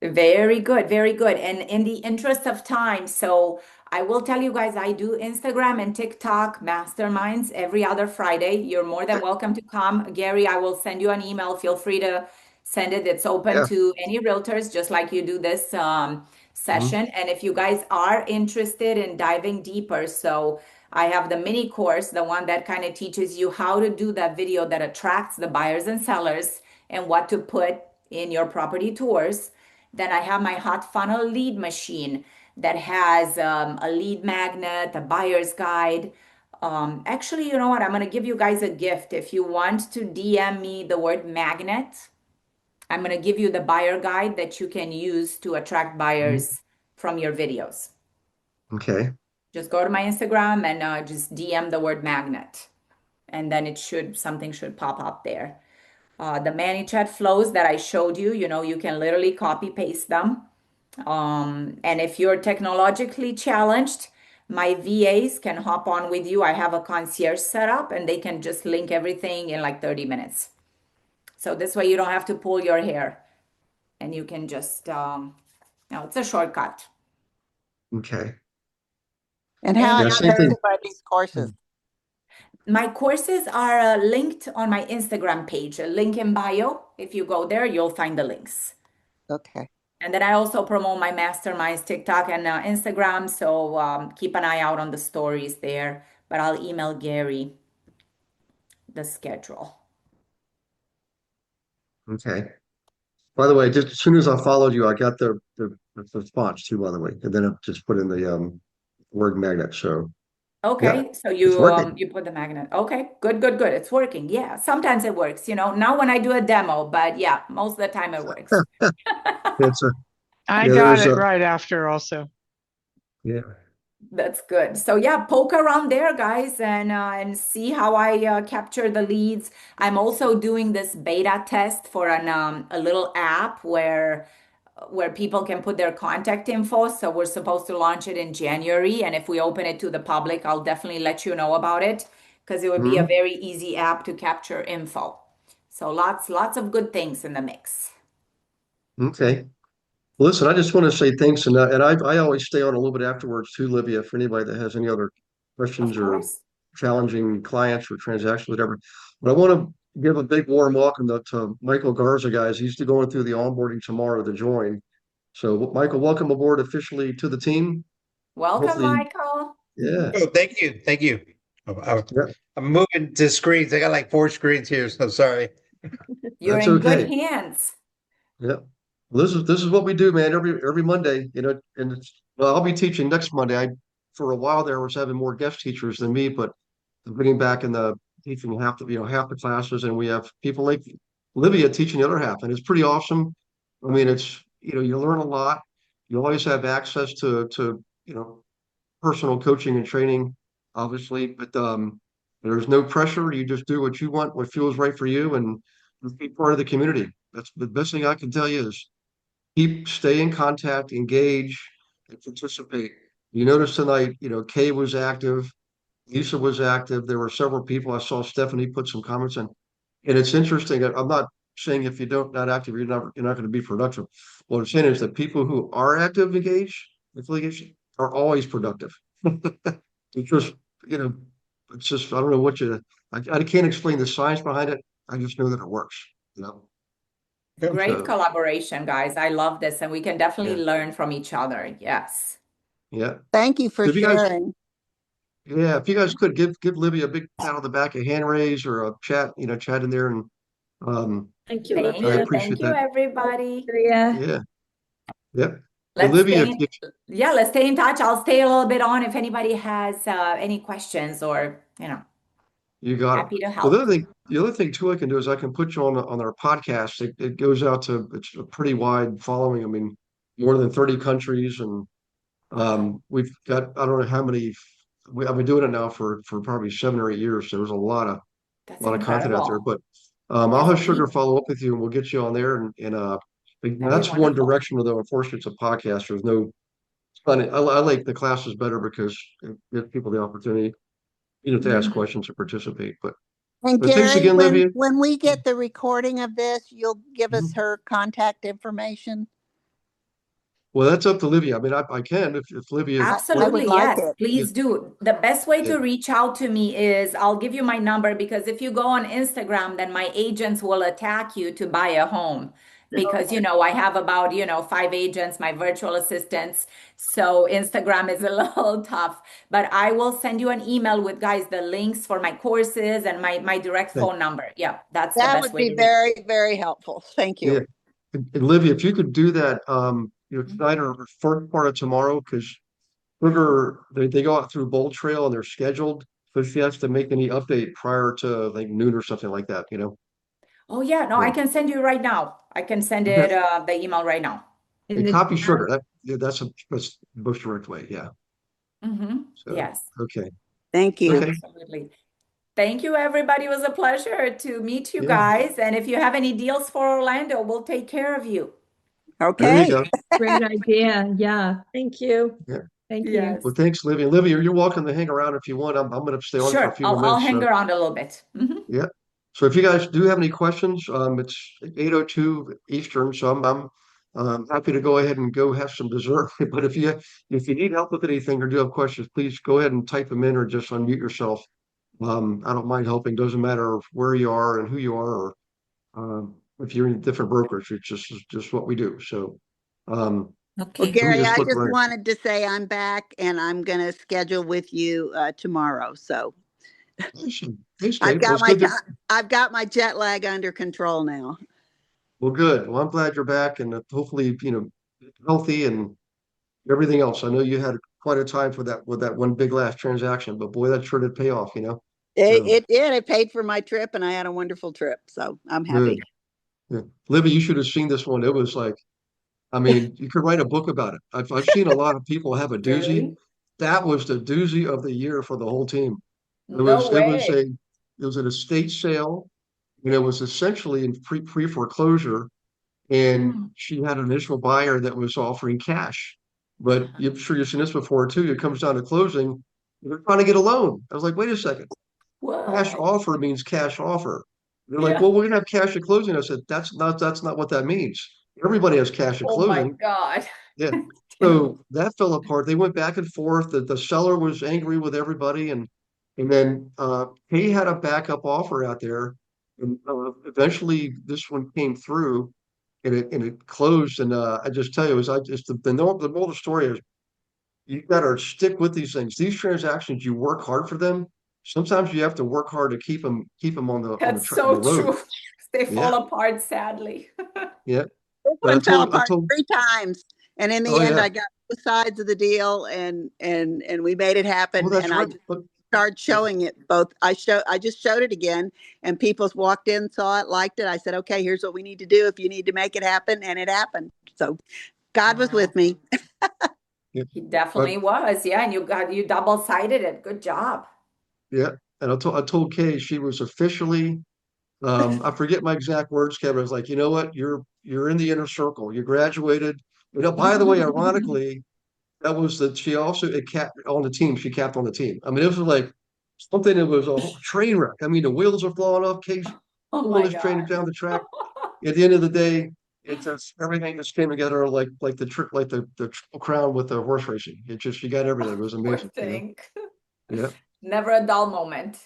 S3: Very good, very good. And in the interest of time, so I will tell you guys, I do Instagram and TikTok masterminds every other Friday. You're more than welcome to come. Gary, I will send you an email. Feel free to send it. It's open
S2: Yeah.
S3: to any realtors, just like you do this
S2: Mhm.
S3: session. And if you guys are interested in diving deeper, so I have the mini course, the one that kind of teaches you how to do that video that attracts the buyers and sellers and what to put in your property tours. Then I have my hot funnel lead machine that has a lead magnet, a buyer's guide. Actually, you know what? I'm going to give you guys a gift. If you want to DM me the word magnet, I'm going to give you the buyer guide that you can use to attract
S2: Mhm.
S3: buyers from your videos.
S2: Okay.
S3: Just go to my Instagram and just DM the word magnet, and then something should pop up there. The ManyChat flows that I showed you, you can literally copy paste them. And if you're technologically challenged, my VAs can hop on with you. I have a concierge set up and they can just link everything in like 30 minutes. So this way you don't have to pull your hair and you can just, it's a shortcut.
S2: Okay.
S7: And how
S2: Yeah, same thing.
S7: expensive are these courses?
S3: My courses are linked on my Instagram page, a link in bio. If you go there, you'll find the links.
S7: Okay.
S3: And then I also promote my masterminds, TikTok and Instagram. So keep an eye out on the stories there. But I'll email Gary the schedule.
S2: Okay. By the way, just as soon as I followed you, I got the response too, by the way. And then I just put in the word magnet. So yeah,
S3: Okay, so
S2: it's working.
S3: you put the magnet. Okay, good, good, good. It's working. Yeah, sometimes it works, not when I do a demo, but yeah, most of the time it works.
S2: It's a
S4: I
S2: yeah,
S4: got
S2: there's
S4: it
S2: a
S4: right after also.
S2: yeah.
S3: That's good. So yeah, poke around there, guys, and see how I capture the leads. I'm also doing this beta test for a little app where people can put their contact info. So we're supposed to launch it in January, and if we open it to the public, I'll definitely let you know about it because it would be a
S2: Mhm.
S3: very easy app to capture info. So lots of good things in the mix.
S2: Okay. Listen, I just want to say thanks, and I always stay on a little bit afterwards too, Livia, for anybody that has any other
S3: Of
S2: questions or
S3: course.
S2: challenging clients or transactions, whatever. But I want to give a big warm welcome to Michael Garza, guys. He's going through the onboarding tomorrow to join. So, Michael, welcome aboard officially to the team.
S3: Welcome,
S2: Hopefully,
S3: Michael.
S2: yeah,
S10: Oh, thank you. Thank you.
S2: yeah,
S10: I'm moving to screens. I got like 4 screens here, so sorry.
S3: You're
S2: that's
S3: in good
S2: okay.
S3: hands.
S2: Yeah. Well, this is what we do, man. Every Monday, and well, I'll be teaching next Monday. I for a while there was having more guest teachers than me, but I'm getting back in the teaching half the classes, and we have people like Livia teaching the other half, and it's pretty awesome. I mean, it's you learn a lot. You always have access to personal coaching and training, obviously, but there's no pressure. You just do what you want, what feels right for you, and just be part of the community. That's the best thing I can tell you is stay in contact, engage, and participate. You notice tonight, Kay was active, Lisa was active. There were several people. I saw Stephanie put some comments in, and it's interesting. I'm not saying if you don't not active, you're not going to be productive. What I'm saying is that people who are active, engaged, affiliation, are always productive. It's just, you know, it's just I don't know I can't explain the science behind it. I just know that it works. You know.
S3: Great
S2: So
S3: collaboration, guys. I love this, and we can definitely
S2: yeah,
S3: learn from each other. Yes.
S2: yeah.
S7: Thank you for
S2: So
S7: sharing.
S2: if you guys could give Libby a big pat on the back, a hand raise or a chat, chat in there, and um,
S5: Thank you,
S3: Thank
S2: I
S5: Livia.
S3: you. Thank
S2: appreciate
S3: you,
S2: that.
S3: everybody.
S5: Yeah.
S2: Yeah, yeah. And
S3: Let's
S2: Libby,
S3: stay in, yeah, let's stay in touch. I'll stay a little bit on if anybody has any questions or,
S2: you got it.
S3: happy to
S2: Well,
S3: help.
S2: the other thing too I can do is I can put you on our podcast. It goes out to it's a pretty wide following. I mean, more than 30 countries, and we've got I don't know how many. I've been doing it now for probably 7 or 8 years. So there's
S3: That's
S2: a lot of content out there.
S3: incredible.
S2: But I'll
S3: That's
S2: have Sugar
S3: amazing.
S2: follow up with you, and we'll get you on there. And
S3: That'd be
S2: that's one
S3: wonderful.
S2: direction, although unfortunately it's a podcast. There's no. I like the classes better because it gives people the opportunity, to ask
S3: Mhm.
S2: questions and participate.
S7: And
S2: But thanks
S7: Gary,
S2: again,
S7: when
S2: Livia.
S7: when we get the recording of this, you'll give us
S2: Mhm.
S7: her contact information.
S2: Well, that's up to Livia. I mean, I can if Livia
S7: I
S2: wants.
S7: would
S3: Absolutely,
S7: like
S3: yes.
S7: it.
S2: Yeah,
S3: Please do. The best way
S2: yeah,
S3: to reach out to me is I'll give you my number because if you go on Instagram, then my agents will attack you to buy a home because, I have about, 5 agents, my virtual assistants. So Instagram is a little tough, but I will send you an email with guys, the links for my courses and my direct
S2: thank,
S3: phone number. Yeah, that's the
S7: That
S3: best
S7: would
S3: way
S7: be
S3: to reach.
S7: very, very helpful. Thank you.
S2: yeah. And Livia, if you could do that,
S3: Mhm.
S2: tonight or first part of tomorrow, because Sugar, they go out through Bold Trail and they're scheduled. So she has to make any update prior to like noon or something like that,
S3: Oh yeah, no, I
S2: So,
S3: can send you right now. I can send
S2: okay.
S3: it the email right now.
S5: In
S2: And
S5: the
S2: copy
S5: chat.
S2: Sugar. That's the most direct way. Yeah. So,
S3: Yes.
S2: okay.
S7: Thank you.
S2: Okay.
S3: Absolutely. Thank you, everybody. It was a pleasure to meet you
S2: Yeah.
S3: guys. And if you have any deals for Orlando, we'll take care of you.
S2: There you
S7: Okay.
S2: go.
S5: Great idea. Yeah. Thank you.
S2: Yeah.
S5: Thank you.
S2: Well,
S3: Yes.
S2: thanks, Livia. Livia, you're welcome to hang around if you want. I'm going to stay on for a
S3: Sure.
S2: few more
S3: I'll
S2: minutes.
S3: hang
S2: So,
S3: around a little bit.
S2: yeah. So if you guys do have any questions, it's 8:02 Eastern, so I'm happy to go ahead and go have some dessert. But if you need help with anything or do have questions, please go ahead and type them in or just unmute yourself. I don't mind helping. Doesn't matter where you are and who you are, or if you're in different brokerage. It's just what we do. So
S7: Well,
S6: Okay.
S2: let me
S7: Gary,
S2: just
S7: I
S2: look
S7: just
S2: right.
S7: wanted to say I'm back and I'm going to schedule with you tomorrow. So
S2: Awesome. Thanks,
S7: I've
S2: Kate. Well,
S7: got
S2: it's good to.
S7: I've got my jet lag under control now.
S2: Well, good. Well, I'm glad you're back, and hopefully, healthy and everything else. I know you had quite a time for that with that one big last transaction, but boy, that sure did pay off, So
S7: It did. It paid for my trip and I had a wonderful trip. So I'm happy.
S2: good. Yeah. Libby, you should have seen this one. It was like, I mean, you could write a book about it. I've seen a lot of people have a doozy.
S3: Really?
S2: That was the doozy of the year for the whole team. It
S3: No
S2: was it was a
S3: way.
S2: it was an estate sale, and it was essentially in pre foreclosure. And
S3: Mm.
S2: she had an initial buyer that was offering cash. But I'm sure you've seen this before too. It comes down to closing. They're trying to get a loan. I was like, wait a second. Cash
S3: What?
S2: offer means cash offer. They're like,
S3: Yeah.
S2: well, we're gonna have cash at closing. I said, that's not what that means. Everybody has cash at
S3: Oh my
S2: closing.
S3: God.
S2: Yeah. So that fell apart. They went back and forth. The seller was angry with everybody, and then he had a backup offer out there, and eventually this one came through, and it closed. And I just tell you, is I just the moral of the story is you got to stick with these things. These transactions, you work hard for them. Sometimes you have to work hard to keep them on
S3: That's
S2: the
S3: so
S2: road.
S3: true. They
S2: Yeah,
S3: fall apart sadly.
S2: yeah.
S7: This
S2: But
S7: one fell apart 3 times. And in the
S2: oh
S7: end,
S2: yeah,
S7: I got both sides of the deal and we made it
S2: well
S7: happen.
S2: that's
S7: And I
S2: right.
S7: just
S2: But
S7: started showing it both. I just showed it again and people walked in, saw it, liked it. I said, okay, here's what we need to do if you need to make it happen. And it happened. So God was
S3: Wow.
S7: with me.
S2: yeah,
S3: He
S2: but
S3: definitely was. Yeah, and you double-sided it. Good job.
S2: yeah, and I told Kay she was officially. I forget my exact words, Kevin. I was like, you know what? You're in the inner circle. You graduated. By the way, ironically, that was that she also it capped on the team. She capped on the team. I mean, it was like something that was a whole train wreck. I mean, the wheels are falling off. Kay's
S3: Oh
S2: pulling
S3: my
S2: this train
S3: God.
S2: down the track. At the end of the day, it's just everything just came together like the trick, like the Triple Crown with the horse racing. It just you got everything. It was
S3: Poor
S2: amazing.
S3: thing.
S2: Yeah.
S3: Never a dull moment.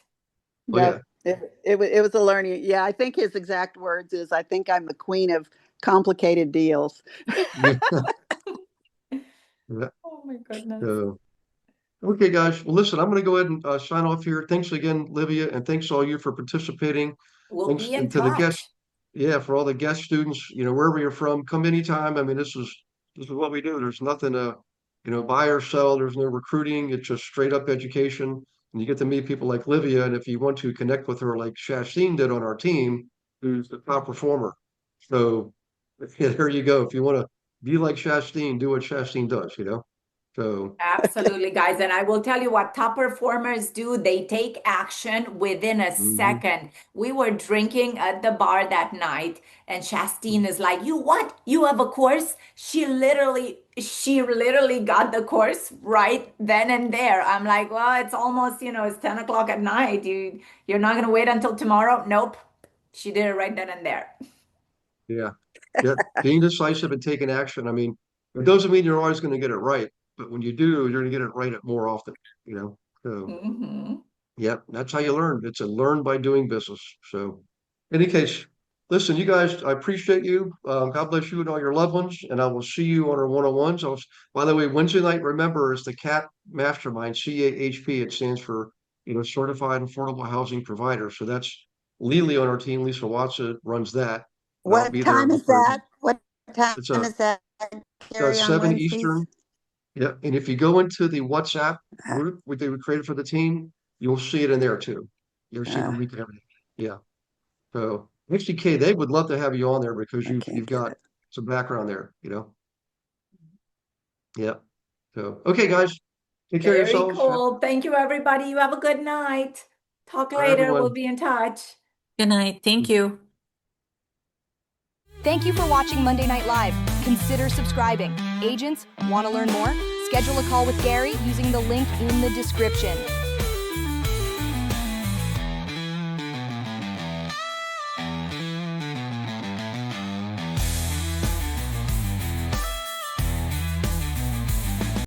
S2: Oh yeah.
S7: Yep. It was a learning. Yeah, I think his exact words is, I think I'm the queen of complicated deals.
S2: Yeah. Yeah.
S3: Oh my goodness.
S2: So, okay, guys. Well, listen, I'm going to go ahead and sign off here. Thanks again, Livia, and thanks all you for participating.
S3: We'll
S2: Thanks
S3: be in
S2: and to the guests.
S3: touch.
S2: Yeah, for all the guest students, wherever you're from, come anytime. I mean, this is what we do. There's nothing to, buy or sell. There's no recruiting. It's just straight up education. And you get to meet people like Livia. And if you want to connect with her like Shashteen did on our team, who's the top performer. So yeah, there you go. If you want to be like Shashteen, do what Shashteen does. So
S3: Absolutely, guys. And I will tell you what top performers do. They take action within a
S2: mhm.
S3: second. We were drinking at the bar that night, and Shastine is like, "You what? You have a course?" She literally got the course right then and there. I'm like, well, it's almost, it's 10 o'clock at night. You're not gonna wait until tomorrow? Nope. She did it right then and there.
S2: Yeah. Yeah. Being decisive and taking action. I mean, it doesn't mean you're always going to get it right, but when you do, you're going to get it right more often. So,
S3: Hmm.
S2: yeah, that's how you learn. It's a learn by doing business. So, in any case, listen, you guys, I appreciate you. God bless you and all your loved ones, and I will see you on our one-on-ones. By the way, Wednesday night, remember, is the CAP Mastermind, CAHP. It stands for, Certified Affordable Housing Provider. So that's Lily on our team. Lisa Watson runs that, and I'll
S7: What
S2: be there
S7: time is
S2: with her.
S7: that? What time
S2: It's
S7: is that, Carrie, on
S2: 7
S7: Wednesdays?
S2: Eastern. Yeah, and if you go into the WhatsApp group we created for the team, you'll see it in there too. You'll see the
S7: Uh,
S2: link and everything. Yeah. So actually, Kay, they would love to have you on there because
S7: I
S2: you've
S7: can't
S2: you've
S7: get
S2: got
S7: it.
S2: some background there. Yeah. So okay, guys, take care of
S3: Very
S2: yourselves.
S3: cool. Thank you, everybody. You have a good night. Talk
S2: All right,
S3: later. We'll
S2: everyone.
S3: be in touch.
S6: Good night. Thank you.
S1: Thank you for watching Monday Night Live. Consider subscribing. Agents, want to learn more? Schedule a call with Gary using the link in the description.